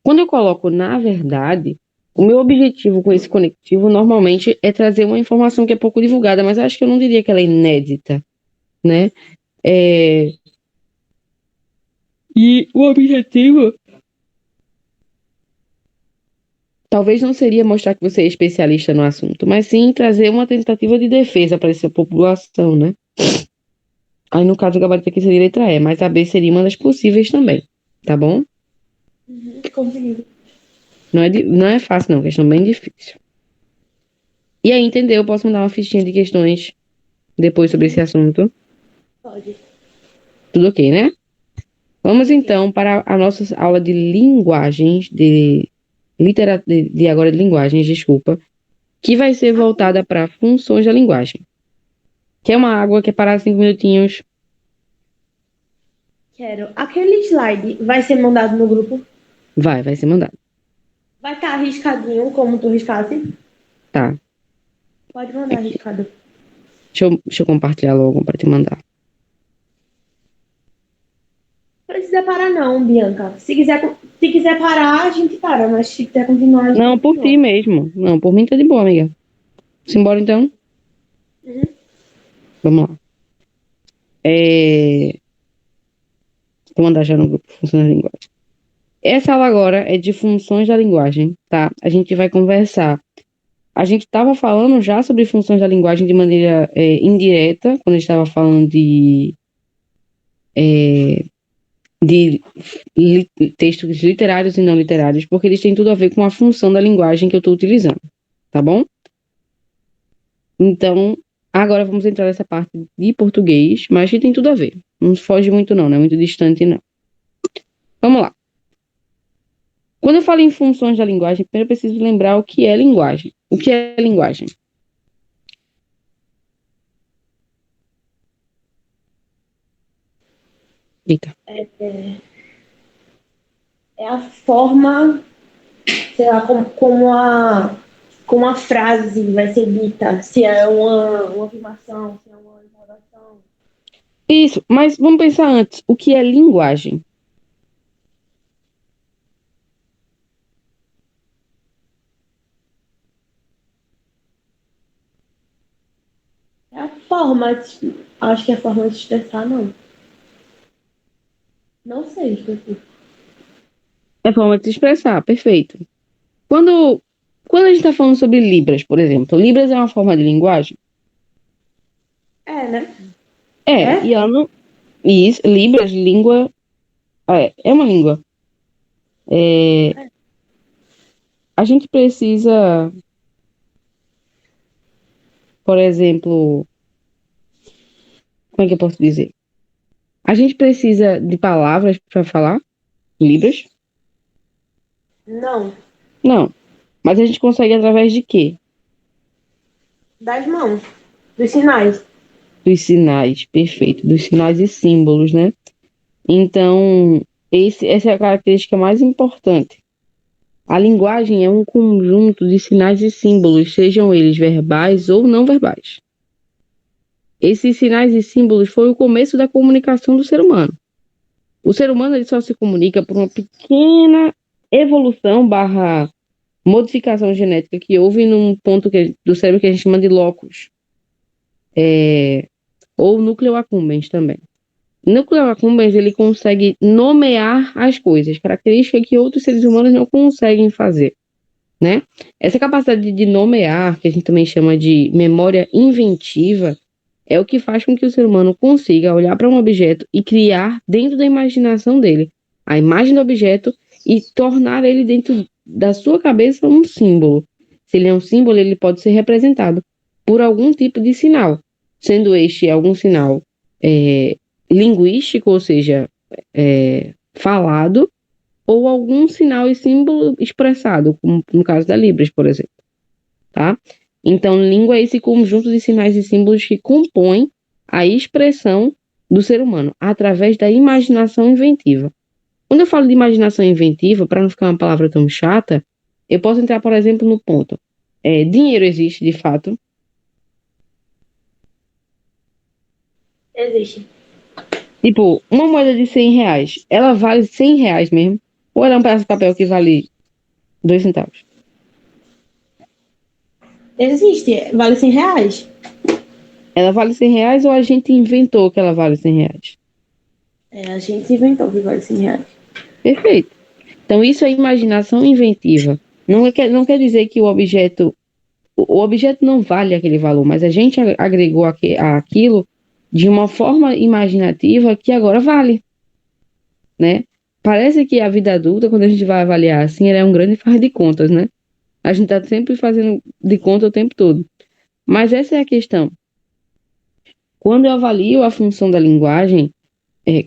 Quando eu coloco na verdade, o meu objetivo com esse conectivo normalmente é trazer uma informação que é pouco divulgada, mas acho que eu não diria que ela é inédita, né? E o objetivo talvez não seria mostrar que você é especialista no assunto, mas sim trazer uma tentativa de defesa para essa população, né? Aí, no caso, o gabarito aqui seria letra E, mas a B seria uma das possíveis também, tá bom? Consegui. Não é fácil, não, questão bem difícil. E aí, entendeu? Eu posso mandar uma fichinha de questões depois sobre esse assunto? Pode. Tudo ok, né? Vamos então para a nossa aula de linguagens, de agora de linguagens, desculpa, que vai ser voltada para funções da linguagem. Quer uma água? Quer parar 5 minutinhos? Quero. Aquele slide vai ser mandado no grupo? Vai ser mandado. Vai estar arriscadinho, como tu riscasse? Tá. Pode mandar arriscado. Deixa eu compartilhar logo para te mandar. Não precisa parar não, Bianca. Se quiser parar, a gente para, mas se quiser continuar, a gente Não, por continua. ti mesmo. Não, por mim tá de boa, amiga. Simbora então? Uhum. Vamos lá. Vou mandar já no grupo Funções da Linguagem. Essa aula agora é de funções da linguagem, tá? A gente vai conversar. A gente estava falando já sobre funções da linguagem de maneira indireta, quando a gente estava falando de textos literários e não literários, porque eles têm tudo a ver com a função da linguagem que eu estou utilizando, tá bom? Então, agora vamos entrar nessa parte de português, mas que tem tudo a ver. Não foge muito não é muito distante não. Vamos lá. Quando eu falo em funções da linguagem, primeiro eu preciso lembrar o que é linguagem. O que é linguagem? Eita. É a forma, sei lá, como a frase vai ser dita. Se é uma afirmação, se é uma interrogação. Isso, mas vamos pensar antes. O que é linguagem? É a forma, acho que é a forma de expressar, não. Não sei, específico. É forma de se expressar, perfeito. Quando a gente está falando sobre Libras, por exemplo, Libras é uma forma de linguagem? É, né? E ela não... Isso, Libras, língua... é uma língua. A gente precisa, por exemplo... Como é que eu posso dizer? A gente precisa de palavras para falar Libras? Não. Não. Mas a gente consegue através de quê? Das mãos. Dos sinais. Dos sinais, perfeito. Dos sinais e símbolos, né? Então, essa é a característica mais importante. A linguagem é um conjunto de sinais e símbolos, sejam eles verbais ou não verbais. Esses sinais e símbolos foi o começo da comunicação do ser humano. O ser humano ele só se comunica por uma pequena evolução barra modificação genética que houve num ponto do cérebro que a gente chama de locus, ou núcleo accumbens também. Núcleo accumbens, ele consegue nomear as coisas, característica que outros seres humanos não conseguem fazer, né? Essa capacidade de nomear, que a gente também chama de memória inventiva, é o que faz com que o ser humano consiga olhar para um objeto e criar dentro da imaginação dele a imagem do objeto e tornar ele dentro da sua cabeça um símbolo. Se ele é um símbolo, ele pode ser representado por algum tipo de sinal, sendo este algum sinal linguístico, ou seja, falado, ou algum sinal e símbolo expressado, como no caso da Libras, por exemplo, tá? Então, língua é esse conjunto de sinais e símbolos que compõem a expressão do ser humano, através da imaginação inventiva. Quando eu falo de imaginação inventiva, para não ficar uma palavra tão chata, eu posso entrar, por exemplo, no ponto. Dinheiro existe, de fato? Existe. Tipo, uma moeda de 100 reais, ela vale 100 reais mesmo? Ou ela é um pedaço de papel que vale 2 centavos? Existe, vale 100 reais. Ela vale 100 reais ou a gente inventou que ela vale 100 reais? A gente inventou que vale 100 reais. Perfeito. Então, isso é imaginação inventiva. Não quer dizer que o objeto não vale aquele valor, mas a gente agregou aquilo de uma forma imaginativa que agora vale, né? Parece que a vida adulta, quando a gente vai avaliar assim, ela é um grande faz de contas, né? A gente está sempre fazendo de conta o tempo todo. Mas essa é a questão. Quando eu avalio a função da linguagem,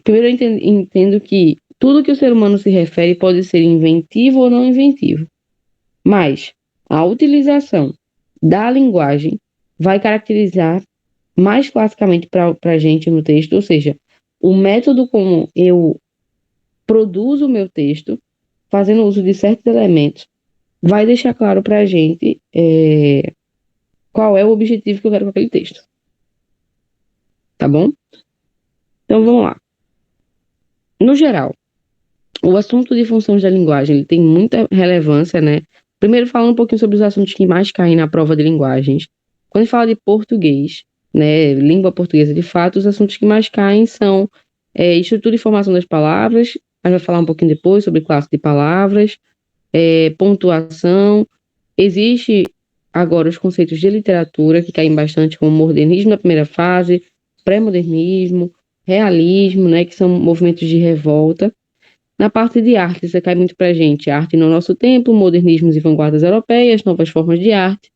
primeiro eu entendo que tudo que o ser humano se refere pode ser inventivo ou não inventivo. Mas a utilização da linguagem vai caracterizar mais classicamente para a gente no texto, ou seja, o método como eu produzo o meu texto, fazendo uso de certos elementos, vai deixar claro para a gente qual é o objetivo que eu quero com aquele texto. Tá bom? Então vamos lá. No geral, o assunto de funções da linguagem ele tem muita relevância, né? Primeiro, falando um pouquinho sobre os assuntos que mais caem na prova de linguagens. Quando a gente fala de português, né, língua portuguesa de fato, os assuntos que mais caem são estrutura e formação das palavras, a gente vai falar um pouquinho depois sobre classe de palavras, pontuação. Existe agora os conceitos de literatura, que caem bastante, como modernismo na primeira fase, pré-modernismo, realismo, né, que são movimentos de revolta. Na parte de arte, isso cai muito para a gente. Arte no nosso tempo, modernismos e vanguardas europeias, novas formas de arte.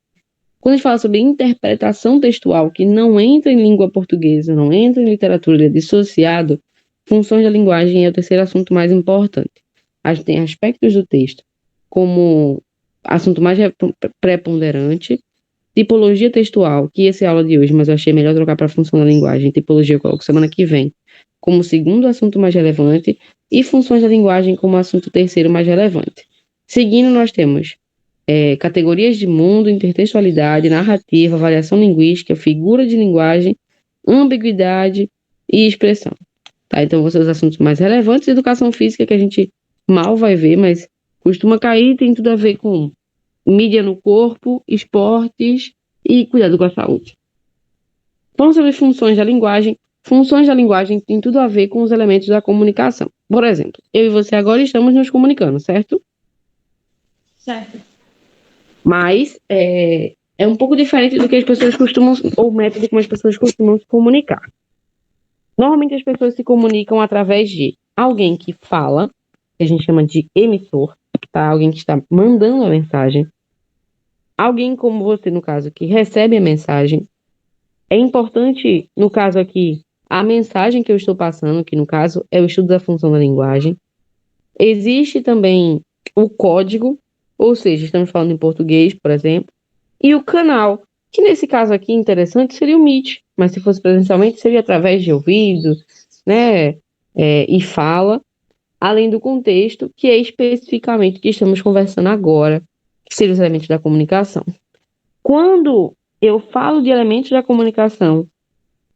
Quando a gente fala sobre interpretação textual, que não entra em língua portuguesa, não entra em literatura, é dissociado, funções da linguagem é o terceiro assunto mais importante. A gente tem aspectos do texto como assunto mais preponderante, tipologia textual, que essa é a aula de hoje, mas eu achei melhor trocar para a função da linguagem. Tipologia eu coloco semana que vem como segundo assunto mais relevante e funções da linguagem como assunto terceiro mais relevante. Seguindo, nós temos categorias de mundo, intertextualidade, narrativa, variação linguística, figura de linguagem, ambiguidade e expressão. Tá? Então, vão ser os assuntos mais relevantes. Educação física, que a gente mal vai ver, mas costuma cair, tem tudo a ver com mídia no corpo, esportes e cuidado com a saúde. Falando sobre funções da linguagem, funções da linguagem têm tudo a ver com os elementos da comunicação. Por exemplo, eu e você agora estamos nos comunicando, certo? Certo. Mas é um pouco diferente do que as pessoas costumam, ou o método como as pessoas costumam se comunicar. Normalmente as pessoas se comunicam através de alguém que fala, que a gente chama de emissor, tá? Alguém que está mandando a mensagem. Alguém como você, no caso, que recebe a mensagem. É importante, no caso aqui, a mensagem que eu estou passando, que no caso é o estudo da função da linguagem. Existe também o código, ou seja, estamos falando em português, por exemplo, e o canal, que nesse caso aqui interessante seria o Meet, mas se fosse presencialmente seria através de ouvido, né, e fala, além do contexto, que é especificamente o que estamos conversando agora, que seriam os elementos da comunicação. Quando eu falo de elementos da comunicação,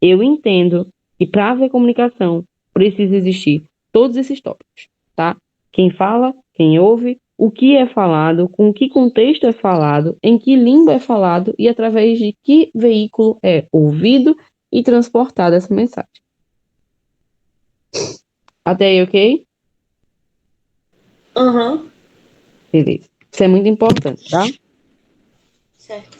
eu entendo que para haver comunicação precisa existir todos esses tópicos, tá? Quem fala, quem ouve, o que é falado, com que contexto é falado, em que língua é falado e através de que veículo é ouvido e transportada essa mensagem. Até aí, ok? Aham. Beleza. Isso é muito importante, tá? Certo.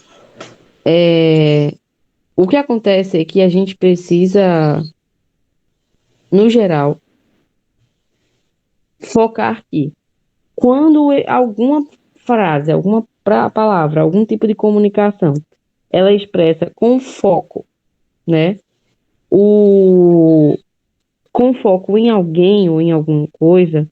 O que acontece é que a gente precisa, no geral, focar que quando alguma frase, alguma palavra, algum tipo de comunicação, ela expressa com foco, né? Com foco em alguém ou em alguma coisa,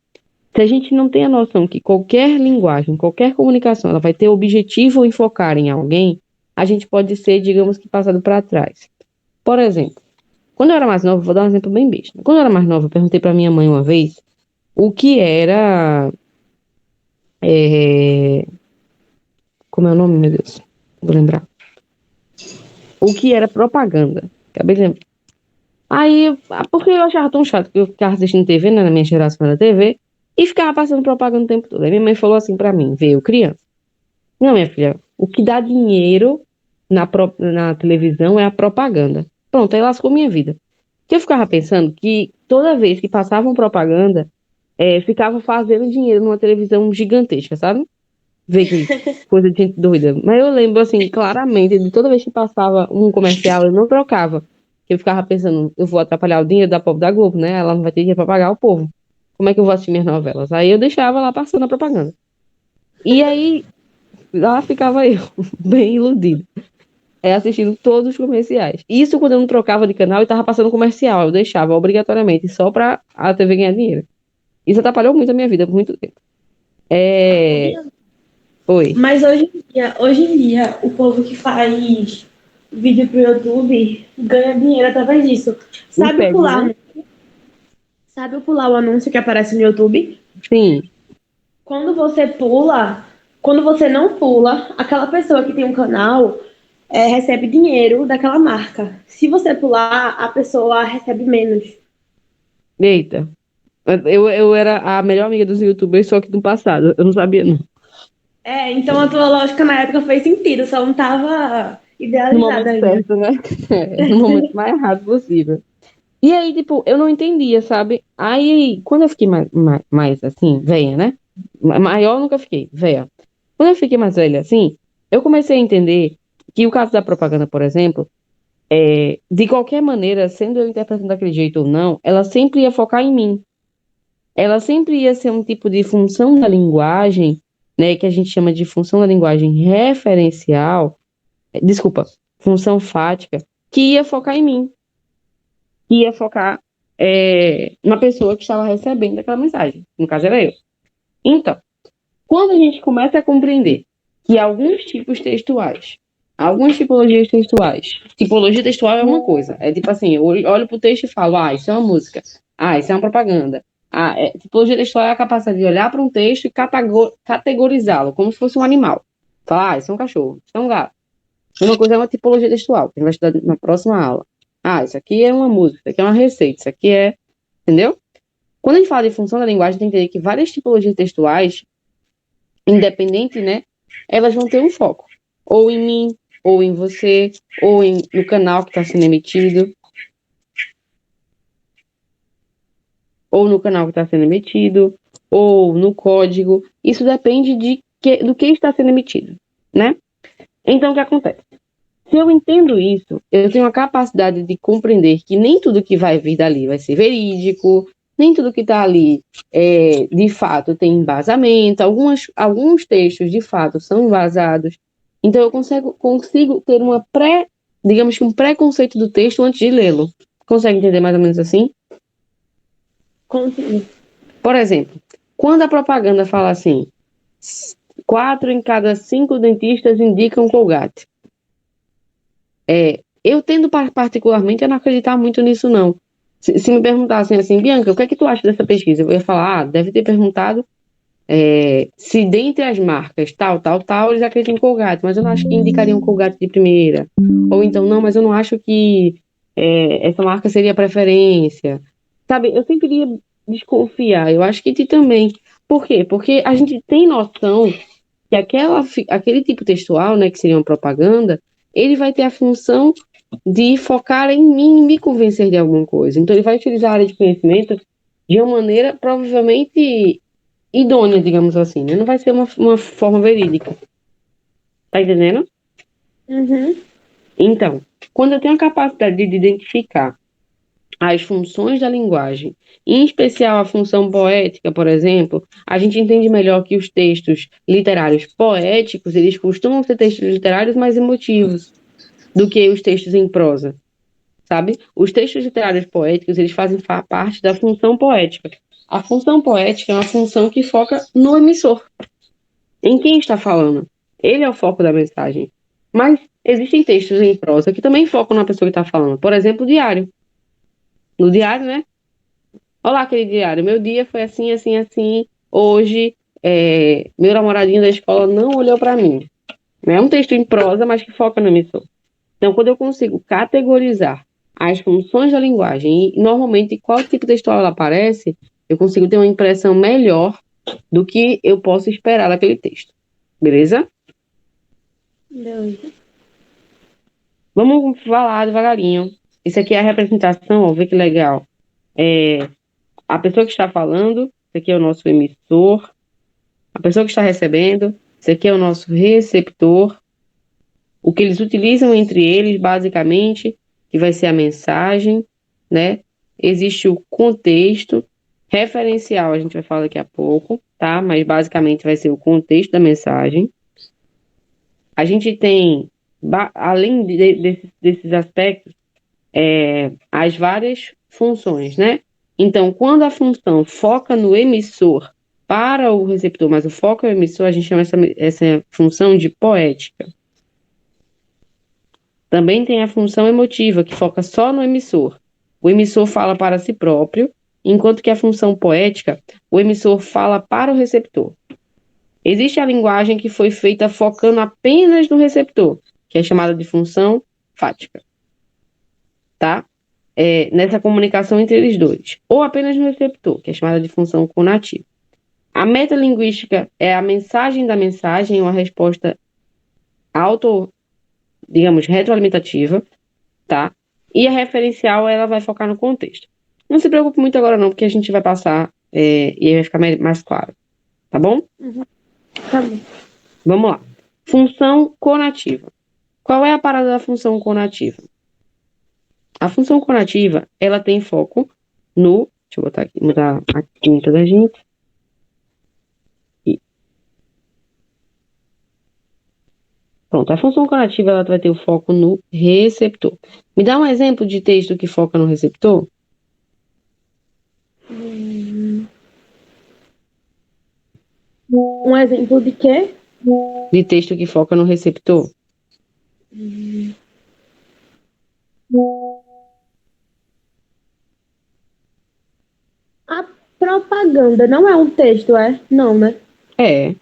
se a gente não tem a noção que qualquer linguagem, qualquer comunicação, ela vai ter objetivo em focar em alguém, a gente pode ser, digamos que, passado para trás. Por exemplo, quando eu era mais nova, vou dar um exemplo bem besta. Quando eu era mais nova, eu perguntei para minha mãe uma vez o que era. Como é o nome, meu Deus? Vou lembrar. O que era propaganda. Acabei de lembrar. Aí, porque eu achava tão chato que eu ficava assistindo TV, né, na minha geração era TV, e ficava passando propaganda o tempo todo. Aí minha mãe falou assim pra mim, veio criança. Não, minha filha, o que dá dinheiro na televisão é a propaganda. Pronto, aí lascou minha vida. Que eu ficava pensando que toda vez que passavam propaganda, ficava fazendo dinheiro numa televisão gigantesca, sabe? Ver que coisa de gente doida. Mas eu lembro, assim, claramente, de toda vez que passava um comercial, eu não trocava. Eu ficava pensando, eu vou atrapalhar o dinheiro da pobre da Globo, né? Ela não vai ter dinheiro pra pagar o povo. Como é que eu vou assistir minhas novelas? Aí eu deixava lá passando a propaganda. E aí, lá ficava eu, bem iludida. Assistindo todos os comerciais. Isso quando eu não trocava de canal e tava passando comercial. Eu deixava obrigatoriamente, só pra a TV ganhar dinheiro. Isso atrapalhou muito a minha vida por muito tempo. Oi. Mas hoje em dia, o povo que faz vídeo pro YouTube ganha dinheiro através disso. Sabe Impede, pular, né? sabe pular o anúncio que aparece no YouTube? Sim. Quando você pula, quando você não pula, aquela pessoa que tem um canal recebe dinheiro daquela marca. Se você pular, a pessoa recebe menos. Eita. Eu era a melhor amiga dos YouTubers, só que no passado. Eu não sabia, não. Então a tua lógica na época fez sentido, só não tava No idealizada momento ainda. certo, né? No momento mais errado possível. E aí, tipo, eu não entendia, sabe? Aí, quando eu fiquei mais assim, velha, né? Maior eu nunca fiquei, velha. Quando eu fiquei mais velha, assim, eu comecei a entender que o caso da propaganda, por exemplo, de qualquer maneira, sendo eu interpretando daquele jeito ou não, ela sempre ia focar em mim. Ela sempre ia ser um tipo de função da linguagem, né, que a gente chama de função da linguagem referencial, desculpa, função fática, que ia focar em mim, que ia focar na pessoa que estava recebendo aquela mensagem. No caso, era eu. Então, quando a gente começa a compreender que alguns tipos textuais, algumas tipologias textuais, tipologia textual é uma coisa, é tipo assim, eu olho para o texto e falo, isso é uma música, isso é uma propaganda. Tipologia textual é a capacidade de olhar para um texto e categorizá-lo como se fosse um animal. Falar, isso é um cachorro, isso é um gato. Uma coisa é uma tipologia textual, que a gente vai estudar na próxima aula. Isso aqui é uma música, isso aqui é uma receita, isso aqui é. Entendeu? Quando a gente fala de função da linguagem, tem que entender que várias tipologias textuais, independente, né? Elas vão ter um foco. Ou em mim, ou em você, ou no canal que está sendo emitido. Ou no canal que está sendo emitido, ou no código. Isso depende do que está sendo emitido, né? Então, o que acontece? Se eu entendo isso, eu tenho a capacidade de compreender que nem tudo que vai vir dali vai ser verídico, nem tudo que está ali, de fato, tem embasamento, alguns textos, de fato, são embasados. Então, eu consigo ter digamos que um preconceito do texto antes de lê-lo. Consegue entender mais ou menos assim? Consigo. Por exemplo, quando a propaganda fala assim, 4 em cada 5 dentistas indicam Colgate. Eu tendo particularmente a não acreditar muito nisso, não. Se me perguntassem assim, Bianca, o que é que tu acha dessa pesquisa? Eu ia falar, deve ter perguntado se dentre as marcas tal, eles acreditam em Colgate, mas eu não acho que indicariam Colgate de primeira. Ou então, não, mas eu não acho que essa marca seria preferência. Sabe, eu sempre iria desconfiar. Eu acho que ti também. Por quê? Porque a gente tem noção que aquele tipo textual, né, que seria uma propaganda, ele vai ter a função de focar em mim, me convencer de alguma coisa. Então, ele vai utilizar a área de conhecimento de uma maneira provavelmente idônea, digamos assim, né? Não vai ser uma forma verídica. Tá entendendo? Uhum. Então, quando eu tenho a capacidade de identificar as funções da linguagem, em especial a função poética, por exemplo, a gente entende melhor que os textos literários poéticos, eles costumam ser textos literários mais emotivos do que os textos em prosa, sabe? Os textos literários poéticos, eles fazem parte da função poética. A função poética é uma função que foca no emissor, em quem está falando. Ele é o foco da mensagem. Mas existem textos em prosa que também focam na pessoa que está falando. Por exemplo, o diário. No diário, né? Olá, aquele diário. Meu dia foi assim, assim, assim. Hoje, meu namoradinho da escola não olhou para mim. É um texto em prosa, mas que foca no emissor. Então, quando eu consigo categorizar as funções da linguagem e, normalmente, qual tipo textual ela aparece, eu consigo ter uma impressão melhor do que eu posso esperar daquele texto. Beleza? Beleza. Vamos falar devagarinho. Isso aqui é a representação, ó, vê que legal. A pessoa que está falando, isso aqui é o nosso emissor. A pessoa que está recebendo, isso aqui é o nosso receptor. O que eles utilizam entre eles, basicamente, que vai ser a mensagem, né? Existe o contexto, referencial, a gente vai falar daqui a pouco, tá? Mas basicamente vai ser o contexto da mensagem. A gente tem, além desses aspectos, as várias funções, né? Então, quando a função foca no emissor para o receptor, mas o foco é o emissor, a gente chama essa função de poética. Também tem a função emotiva, que foca só no emissor. O emissor fala para si próprio, enquanto que a função poética, o emissor fala para o receptor. Existe a linguagem que foi feita focando apenas no receptor, que é chamada de função fática. Tá? Nessa comunicação entre eles dois. Ou apenas no receptor, que é chamada de função conativa. A metalinguística é a mensagem da mensagem, uma resposta digamos, retroalimentativa, tá? E a referencial, ela vai focar no contexto. Não se preocupe muito agora não, porque a gente vai passar e aí vai ficar mais claro, tá bom? Uhum. Tá bom. Vamos lá. Função conativa. Qual é a parada da função conativa? A função conativa, ela tem foco no... Deixa eu botar aqui, mudar a tinta da gente. Pronto, a função conativa ela vai ter o foco no receptor. Me dá um exemplo de texto que foca no receptor? Um exemplo de quê? De texto que foca no receptor? A propaganda não é um texto, é? Não, né? É.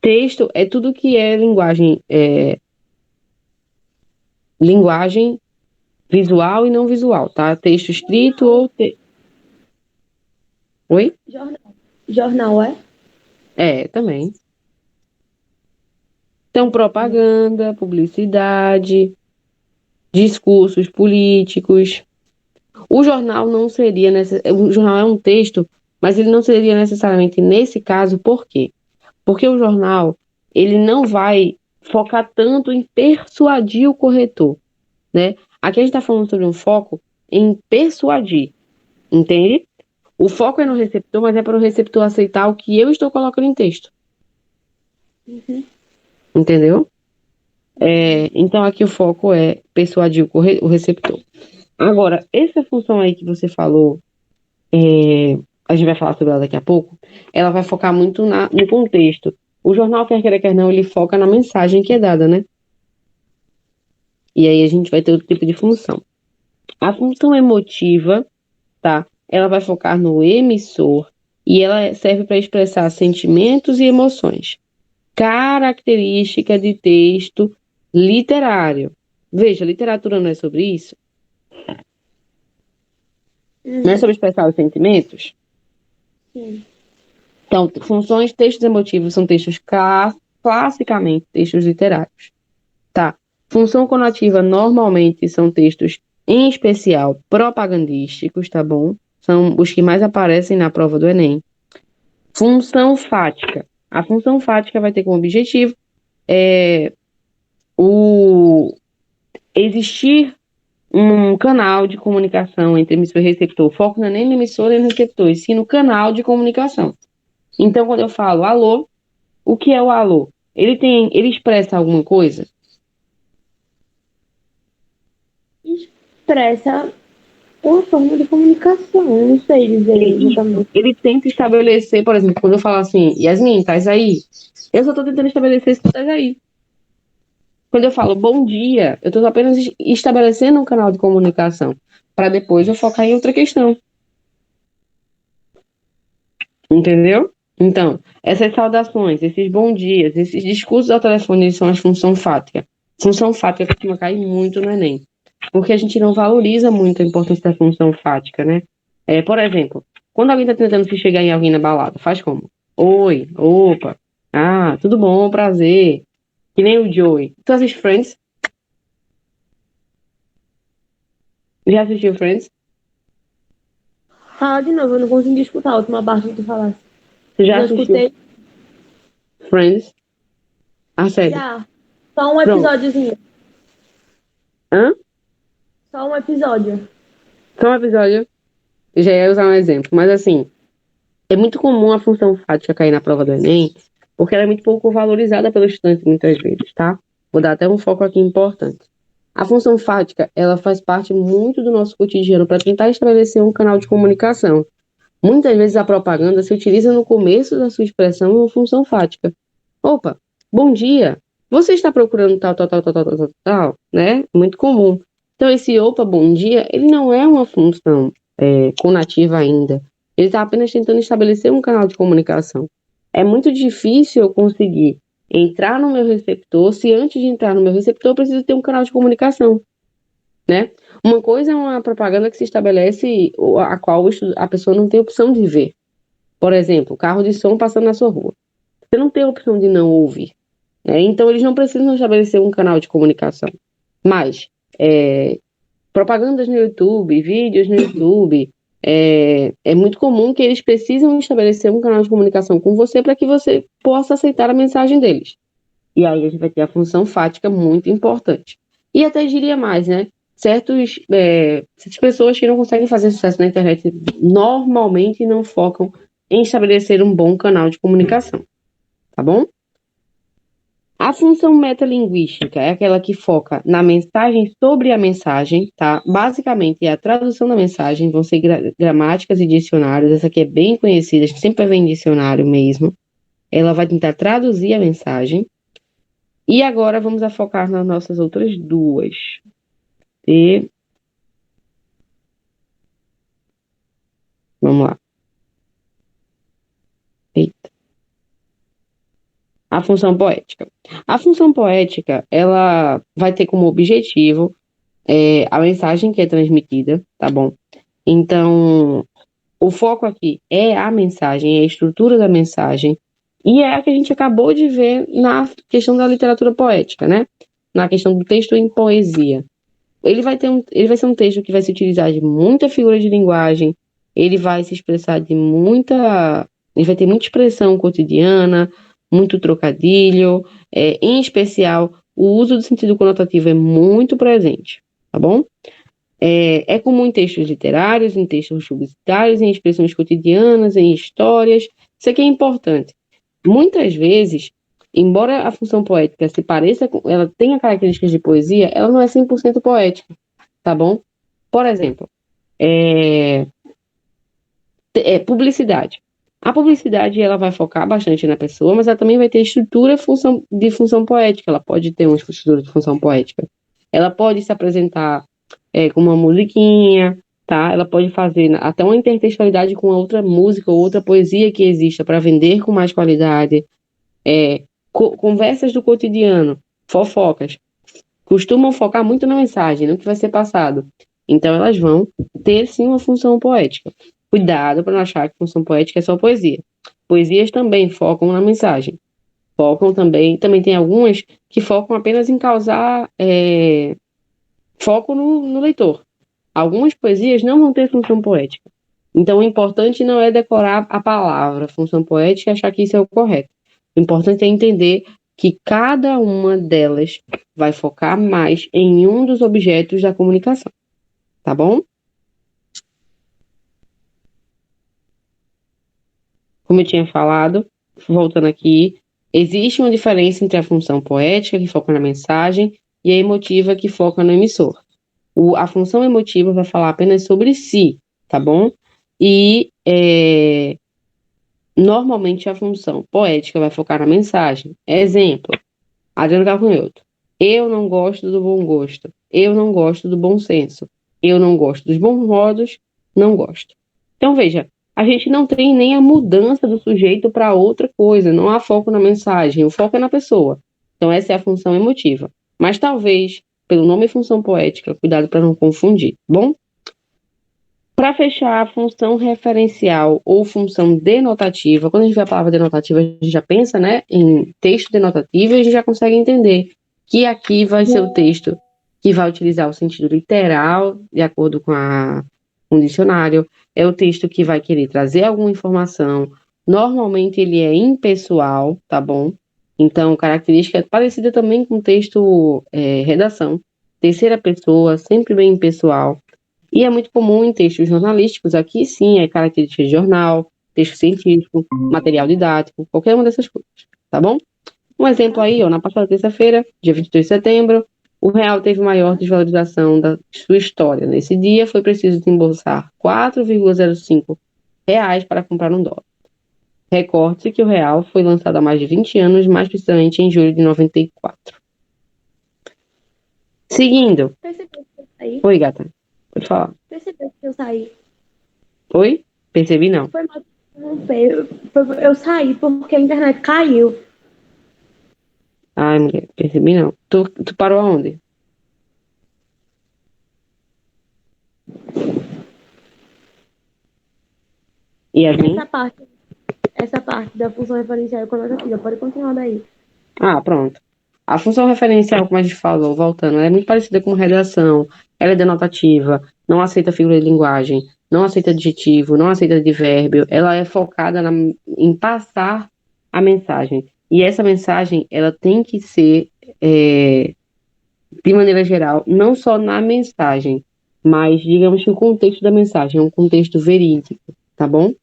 Texto é tudo que é linguagem visual e não visual, tá? Texto escrito ou... Oi? Jornal, é? Também. Então, propaganda, publicidade, discursos políticos. O jornal não seria o jornal é um texto, mas ele não seria necessariamente nesse caso, por quê? Porque o jornal, ele não vai focar tanto em persuadir o corretor, né? Aqui a gente está falando sobre um foco em persuadir, entende? O foco é no receptor, mas é para o receptor aceitar o que eu estou colocando em texto. Uhum. Entendeu? Então aqui o foco é persuadir o receptor. Agora, essa função aí que você falou, a gente vai falar sobre ela daqui a pouco, ela vai focar muito no contexto. O jornal, quer queira, quer não, ele foca na mensagem que é dada, né? E aí a gente vai ter outro tipo de função. A função emotiva, tá? Ela vai focar no emissor e ela serve para expressar sentimentos e emoções. Característica de texto literário. Veja, literatura não é sobre isso? Não é sobre expressar os sentimentos? Sim. Então, funções, textos emotivos são textos classicamente textos literários, tá? Função conativa normalmente são textos, em especial, propagandísticos, tá bom? São os que mais aparecem na prova do Enem. Função fática. A função fática vai ter como objetivo o existir um canal de comunicação entre emissor e receptor. O foco não é nem no emissor nem no receptor, e sim no canal de comunicação. Então, quando eu falo alô, o que é o alô? Ele expressa alguma coisa? Expressa uma forma de comunicação, não sei dizer exatamente. Ele tenta estabelecer, por exemplo, quando eu falo assim, Yasmin, estás aí? Eu só estou tentando estabelecer se tu estás aí. Quando eu falo bom dia, eu estou apenas estabelecendo um canal de comunicação, para depois eu focar em outra questão. Entendeu? Então, essas saudações, esses bom dias, esses discursos ao telefone, eles são as funções fáticas. Função fática costuma cair muito no Enem, porque a gente não valoriza muito a importância da função fática, né? Por exemplo, quando alguém está tentando se chegar em alguém na balada, faz como? Oi, opa, tudo bom, prazer. Que nem o Joey. Tu assiste Friends? Já assistiu Friends? Fala de novo, eu não consegui escutar a última parte que tu falasse. Tu já Já assistiu escutei? Friends? A série. Já. Só um Pronto. episódiozinho. Hã? Só um episódio. Só um episódio. Eu já ia usar um exemplo, mas assim, é muito comum a função fática cair na prova do Enem, porque ela é muito pouco valorizada pelo estudante muitas vezes, tá? Vou dar até um foco aqui importante. A função fática, ela faz parte muito do nosso cotidiano para tentar estabelecer um canal de comunicação. Muitas vezes a propaganda se utiliza no começo da sua expressão uma função fática. Opa, bom dia. Você está procurando tal, tal, tal, tal, tal, tal, tal, tal, né? Muito comum. Então, esse opa, bom dia, ele não é uma função conativa ainda. Ele está apenas tentando estabelecer um canal de comunicação. É muito difícil eu conseguir entrar no meu receptor se antes de entrar no meu receptor eu preciso ter um canal de comunicação, né? Uma coisa é uma propaganda que se estabelece, a qual a pessoa não tem opção de ver. Por exemplo, carro de som passando na sua rua. Você não tem a opção de não ouvir, né? Então, eles não precisam estabelecer um canal de comunicação. Mas, propagandas no YouTube, vídeos no YouTube, é muito comum que eles precisam estabelecer um canal de comunicação com você para que você possa aceitar a mensagem deles. E aí a gente vai ter a função fática muito importante. E até diria mais, né? Certas pessoas que não conseguem fazer sucesso na internet normalmente não focam em estabelecer um bom canal de comunicação, tá bom? A função metalinguística é aquela que foca na mensagem sobre a mensagem, tá? Basicamente é a tradução da mensagem, vão ser gramáticas e dicionários, essa aqui é bem conhecida, a gente sempre vê em dicionário mesmo. Ela vai tentar traduzir a mensagem. E agora vamos focar nas nossas outras duas. Vamos lá. Eita. A função poética. A função poética, ela vai ter como objetivo a mensagem que é transmitida, tá bom? Então, o foco aqui é a mensagem, é a estrutura da mensagem, e é a que a gente acabou de ver na questão da literatura poética, né? Na questão do texto em poesia. Ele vai ser um texto que vai se utilizar de muita figura de linguagem, ele vai se expressar ele vai ter muita expressão cotidiana, muito trocadilho, em especial, o uso do sentido conotativo é muito presente, tá bom? É comum em textos literários, em textos publicitários, em expressões cotidianas, em histórias. Isso aqui é importante. Muitas vezes, embora a função poética se pareça, ela tenha características de poesia, ela não é 100% poética, tá bom? Por exemplo, publicidade. A publicidade ela vai focar bastante na pessoa, mas ela também vai ter estrutura de função poética. Ela pode ter uma estrutura de função poética. Ela pode se apresentar com uma musiquinha, tá? Ela pode fazer até uma intertextualidade com outra música ou outra poesia que exista para vender com mais qualidade. Conversas do cotidiano, fofocas, costumam focar muito na mensagem, no que vai ser passado. Então, elas vão ter, sim, uma função poética. Cuidado para não achar que função poética é só poesia. Poesias também focam na mensagem. Focam também tem algumas que focam apenas em causar foco no leitor. Algumas poesias não vão ter função poética. Então, o importante não é decorar a palavra função poética e achar que isso é o correto. O importante é entender que cada uma delas vai focar mais em um dos objetos da comunicação. Tá bom? Como eu tinha falado, voltando aqui, existe uma diferença entre a função poética, que foca na mensagem, e a emotiva, que foca no emissor. A função emotiva vai falar apenas sobre si, tá bom? E normalmente a função poética vai focar na mensagem. Exemplo, Adriano Calcanhoto. Eu não gosto do bom gosto. Eu não gosto do bom senso. Eu não gosto dos bons modos. Não gosto. Então, veja, a gente não tem nem a mudança do sujeito para outra coisa. Não há foco na mensagem. O foco é na pessoa. Então, essa é a função emotiva. Mas talvez, pelo nome função poética, cuidado para não confundir, bom? Para fechar, a função referencial ou função denotativa, quando a gente vê a palavra denotativa, a gente já pensa, né, em texto denotativo e a gente já consegue entender que aqui vai ser o texto que vai utilizar o sentido literal, de acordo com um dicionário, é o texto que vai querer trazer alguma informação, normalmente ele é impessoal, tá bom? Então, característica parecida também com o texto redação, terceira pessoa, sempre bem impessoal, e é muito comum em textos jornalísticos, aqui sim, é característica de jornal, texto científico, material didático, qualquer uma dessas coisas, tá bom? Um exemplo aí, ó, na passada terça-feira, dia 22 de setembro, o real teve maior desvalorização da sua história. Nesse dia, foi preciso desembolsar 4,05 reais para comprar um dólar. Recorde que o real foi lançado há mais de 20 anos, mais precisamente em julho de 94. Seguindo. Percebeu que eu saí? Oi, gata. Pode falar. Percebeu que eu saí? Oi? Percebi, não. Foi mal interromper. Eu saí porque a internet caiu. Ai, mulher, percebi não. Tu parou aonde? Yasmin? Essa parte da função referencial conotativa. Pode continuar daí. Ah, pronto. A função referencial, como a gente falou, voltando, ela é muito parecida com redação. Ela é denotativa, não aceita figura de linguagem, não aceita adjetivo, não aceita advérbio. Ela é focada em passar a mensagem. E essa mensagem, ela tem que ser, de maneira geral, não só na mensagem, mas, digamos que o contexto da mensagem é um contexto verídico, tá bom?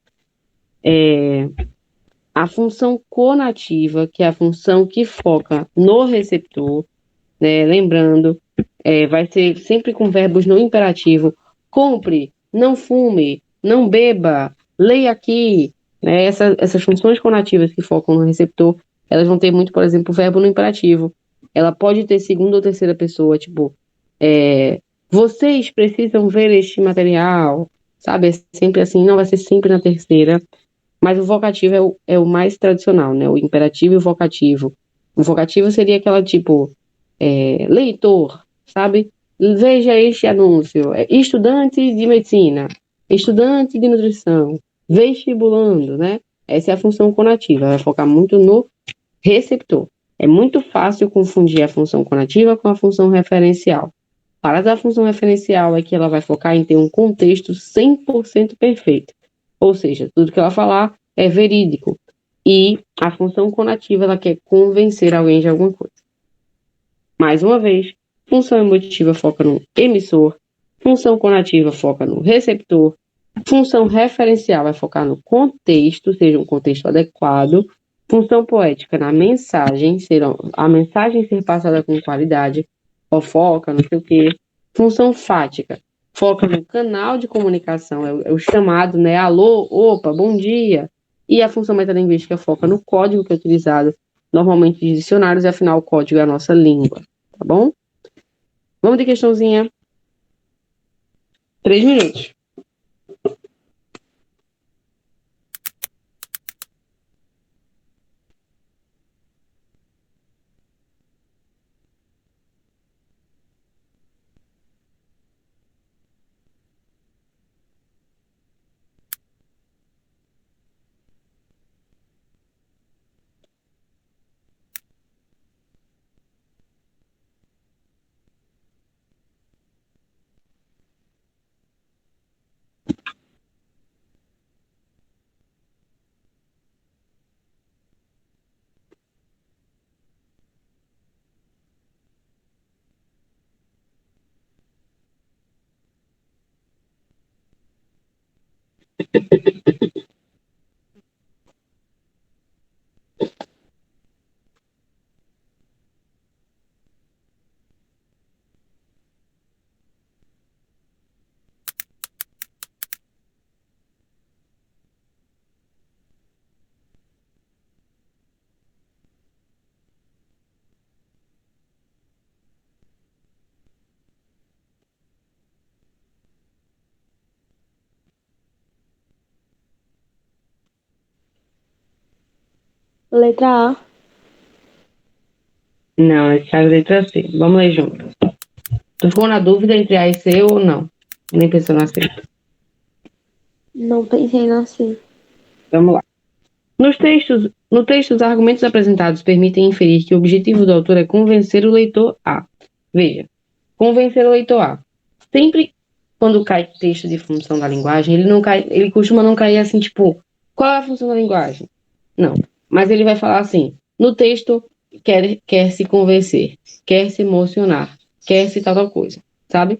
A função conativa, que é a função que foca no receptor, né? Lembrando, vai ser sempre com verbos no imperativo. Compre, não fume, não beba, leia aqui. Né? Essas funções conativas que focam no receptor, elas vão ter muito, por exemplo, o verbo no imperativo. Ela pode ter segunda ou terceira pessoa, tipo, vocês precisam ver este material, sabe? É sempre assim, não vai ser sempre na terceira. Mas o vocativo é o mais tradicional, né? O imperativo e o vocativo. O vocativo seria aquela tipo, leitor, sabe? Veja este anúncio. Estudante de medicina, estudante de nutrição, vestibulando, né? Essa é a função conativa, vai focar muito no receptor. É muito fácil confundir a função conativa com a função referencial. Para a função referencial é que ela vai focar em ter um contexto 100% perfeito. Ou seja, tudo que ela falar é verídico. E a função conativa, ela quer convencer alguém de alguma coisa. Mais uma vez, função emotiva foca no emissor, função conativa foca no receptor, função referencial vai focar no contexto, seja um contexto adequado, função poética na mensagem, a mensagem ser passada com qualidade, fofoca, não sei o quê. Função fática, foca no canal de comunicação, é o chamado, né? Alô, opa, bom dia. E a função metalinguística foca no código que é utilizado, normalmente de dicionários, e afinal o código é a nossa língua, tá bom? Vamos de questãozinha. 3 minutos. Letra A. Não, essa é a letra C. Vamos ler junto. Tu ficou na dúvida entre A e C ou não? Nem pensou na C. Não pensei na C. Vamos lá. No texto, os argumentos apresentados permitem inferir que o objetivo do autor é convencer o leitor a. Veja, convencer o leitor a. Sempre quando cai texto de função da linguagem, ele costuma não cair assim, tipo, qual é a função da linguagem? Não. Mas ele vai falar assim, no texto quer se convencer, quer se emocionar, quer se tal coisa, sabe?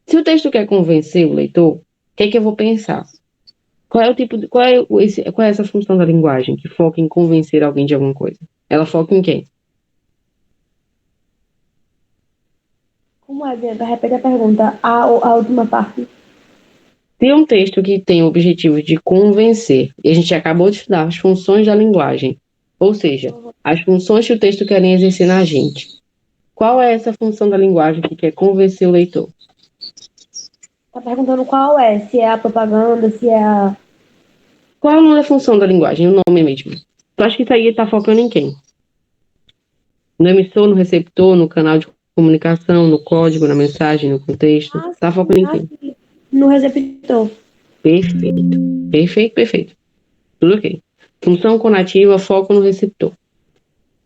Se o texto quer convencer o leitor, o que é que eu vou pensar? Qual é essa função da linguagem que foca em convencer alguém de alguma coisa? Ela foca em quem? Como é, Bianca? Repete a pergunta. A última parte. Se um texto que tem o objetivo de convencer, e a gente acabou de estudar as funções da linguagem, ou seja, as funções que o texto quer exercer na gente. Qual é essa função da linguagem que quer convencer o leitor? Tá perguntando qual é? Se é a propaganda, se é a... Qual é o nome da função da linguagem? O nome mesmo. Tu acha que isso aí está focando em quem? No emissor, no receptor, no canal de comunicação, no código, na mensagem, no contexto? Está focando em quem? Sim. No receptor. Perfeito. Perfeito, perfeito. Tudo ok. Função conativa, foco no receptor.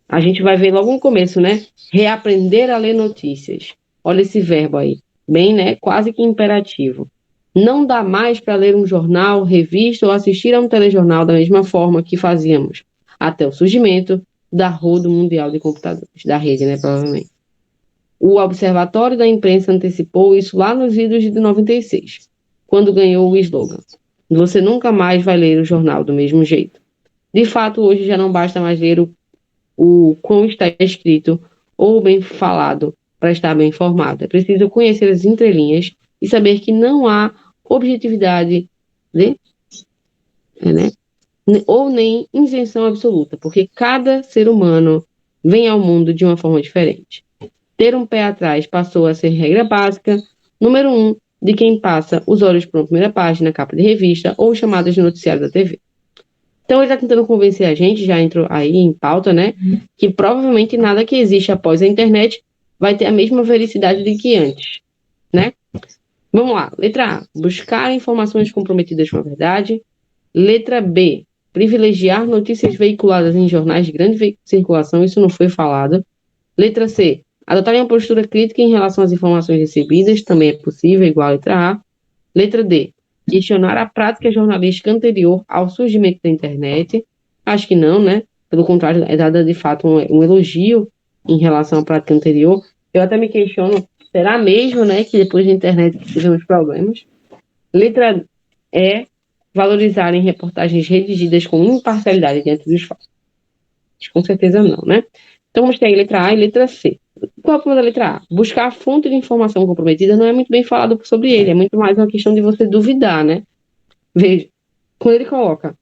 A gente vai ver logo no começo, né? Reaprender a ler notícias. Olha esse verbo aí. Bem, né? Quase que imperativo. Não dá mais para ler um jornal, revista ou assistir a um telejornal da mesma forma que fazíamos, até o surgimento da Rodo Mundial de Computadores, da rede, né? Provavelmente. O Observatório da Imprensa antecipou isso lá nos idos de 96, quando ganhou o slogan: Você nunca mais vai ler o jornal do mesmo jeito. De fato, hoje já não basta mais ler o como está escrito ou bem falado para estar bem informado. É preciso conhecer as entrelinhas e saber que não há objetividade de, né, ou nem isenção absoluta, porque cada ser humano vem ao mundo de uma forma diferente. Ter um pé atrás passou a ser regra básica, número 1, de quem passa os olhos por uma primeira página, capa de revista ou chamadas de noticiário da TV. Então ele está tentando convencer a gente, já entrou aí em pauta, né, que provavelmente nada que existe após a internet vai ter a mesma vericidade do que antes, né? Vamos lá. Letra A, buscar informações comprometidas com a verdade. Letra B, privilegiar notícias veiculadas em jornais de grande circulação, isso não foi falado. Letra C, adotar uma postura crítica em relação às informações recebidas, também é possível, igual a letra A. Letra D, questionar a prática jornalística anterior ao surgimento da internet. Acho que não, né? Pelo contrário, é dada de fato um elogio em relação à prática anterior. Eu até me questiono, será mesmo, né, que depois da internet tivemos problemas? Letra E, valorizarem reportagens redigidas com imparcialidade diante dos fatos. Com certeza não, né? Então vamos ter aí letra A e letra C. Qual é o problema da letra A? Buscar a fonte de informação comprometida não é muito bem falado sobre ele, é muito mais uma questão de você duvidar, né? Veja, quando ele coloca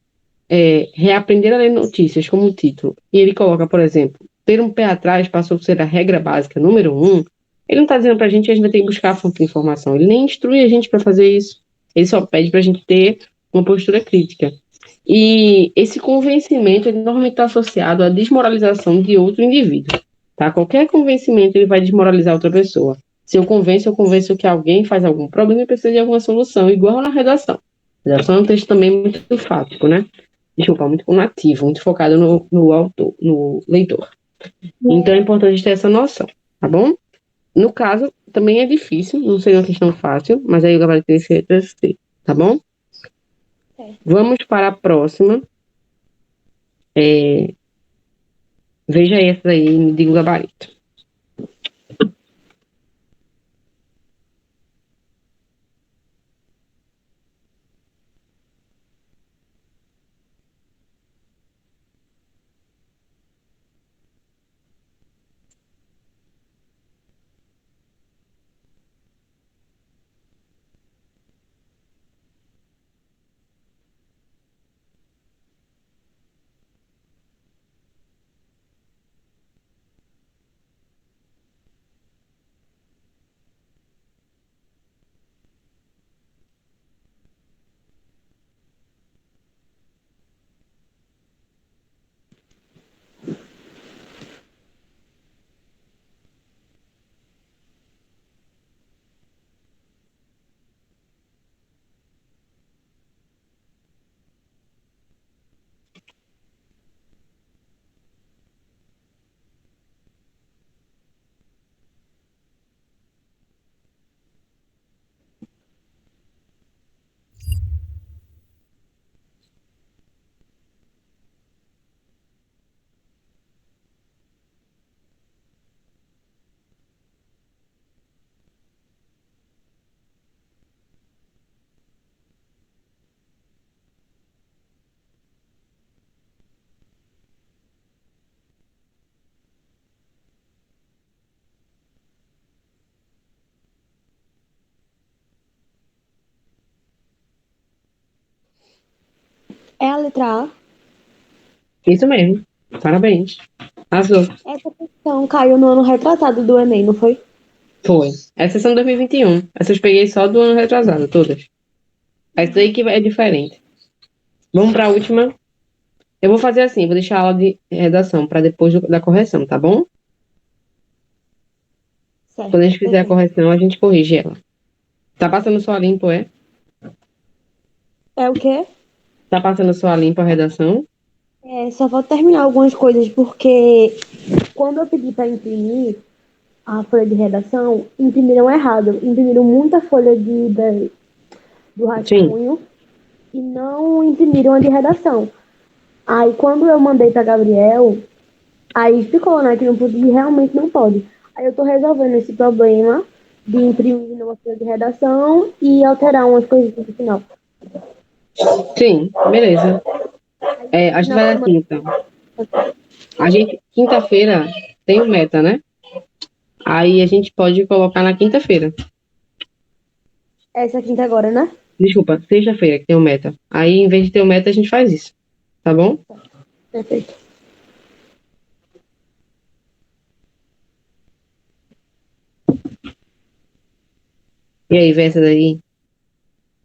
reaprender a ler notícias como título, e ele coloca, por exemplo, ter um pé atrás passou a ser a regra básica número 1, ele não está dizendo para a gente que a gente vai ter que buscar a fonte de informação, ele nem instrui a gente para fazer isso, ele só pede para a gente ter uma postura crítica. E esse convencimento ele normalmente está associado à desmoralização de outro indivíduo. Tá? Qualquer convencimento ele vai desmoralizar outra pessoa. Se eu convenço que alguém faz algum problema e precisa de alguma solução, igual na redação. A redação é um texto também muito fático, né? Desculpa, muito nativo, muito focado no autor, no leitor. Então é importante ter essa noção, tá bom? No caso, também é difícil, não seria uma questão fácil, mas aí o gabarito tem que ser C, tá bom? Vamos para a próxima. Veja essa aí e me diga o gabarito. É a letra A. Isso mesmo. Parabéns. Arrasou. Essa questão caiu no ano retrasado do Enem, não foi? Foi. Essas são 2021. Essas eu peguei só do ano retrasado, todas. Essa daí que é diferente. Vamos para a última. Eu vou fazer assim, vou deixar a aula de redação para depois da correção, tá bom? Certo, Quando a gente fizer a perfeito. correção, a gente corrige ela. Tá passando só a limpo, é? É o quê? Tá passando só a limpo a redação? Só vou terminar algumas coisas, porque quando eu pedi para imprimir a folha de redação, imprimiram errado. Imprimiram muita folha do Sim. rascunho e não imprimiram a de redação. Aí quando eu mandei para Gabriel, aí ficou, né, que não podia, realmente não pode. Aí eu tô resolvendo esse problema de imprimir numa folha de redação e alterar umas coisas no final. Sim, beleza. No A gente final vai da assim, semana. então. A gente, quinta-feira, tem o meta, né? Aí a gente pode colocar na quinta-feira. Essa quinta agora, né? Desculpa, sexta-feira que tem o meta. Aí, em vez de ter o meta, a gente faz isso. Tá bom? Perfeito. E aí, vem essa daí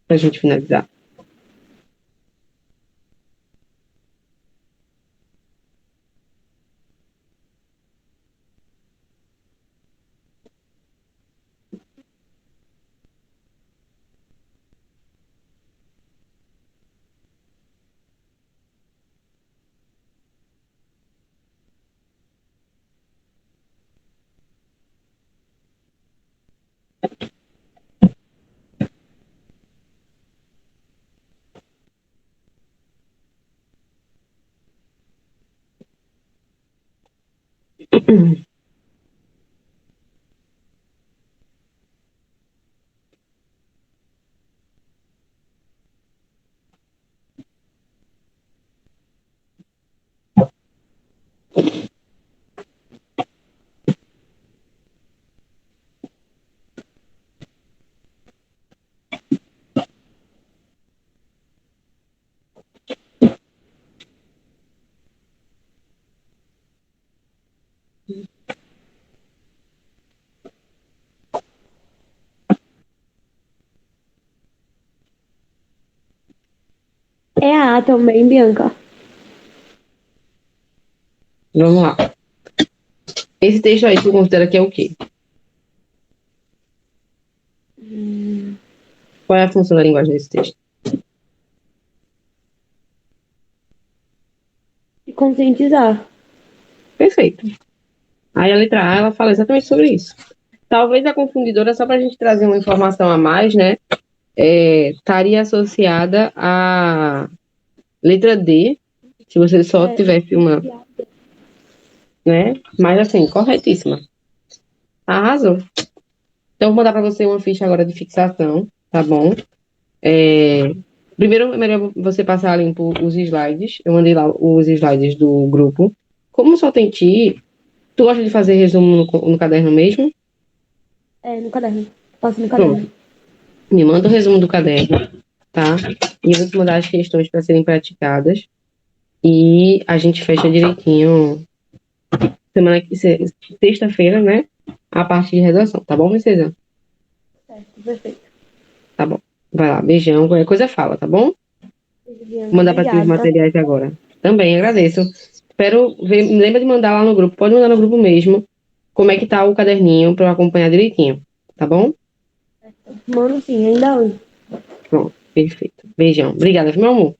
pra gente finalizar. É a A também, Bianca. Vamos lá. Esse texto aí, tu considera que é o quê? Qual é a função da linguagem desse texto? E conscientizar. Perfeito. Aí a letra A, ela fala exatamente sobre isso. Talvez a confundidora, só para a gente trazer uma informação a mais, né? Estaria associada à letra D, se você só tivesse uma, né? Mas assim, corretíssima. Arrasou. Então, vou mandar para você uma ficha agora de fixação, tá bom? Primeiro, é melhor você passar a limpo os slides. Eu mandei lá os slides do grupo. Como só tem ti, tu gosta de fazer resumo no caderno mesmo? No caderno. Passo no Pronto. caderno. Me manda o resumo do caderno, tá? E eu vou te mandar as questões para serem praticadas. E a gente fecha direitinho sexta-feira, né? A parte de redação, tá bom, princesa? Certo, perfeito. Tá bom. Vai lá, beijão. Qualquer coisa fala, tá bom? Bianca, Vou mandar para ti os obrigada. materiais agora. Também agradeço. Espero ver. Me lembra de mandar lá no grupo. Pode mandar no grupo mesmo. Como é que tá o caderninho para eu acompanhar direitinho. Tá bom? Mano, sim, ainda hoje. Pronto. Perfeito. Beijão. Obrigada, meu amor.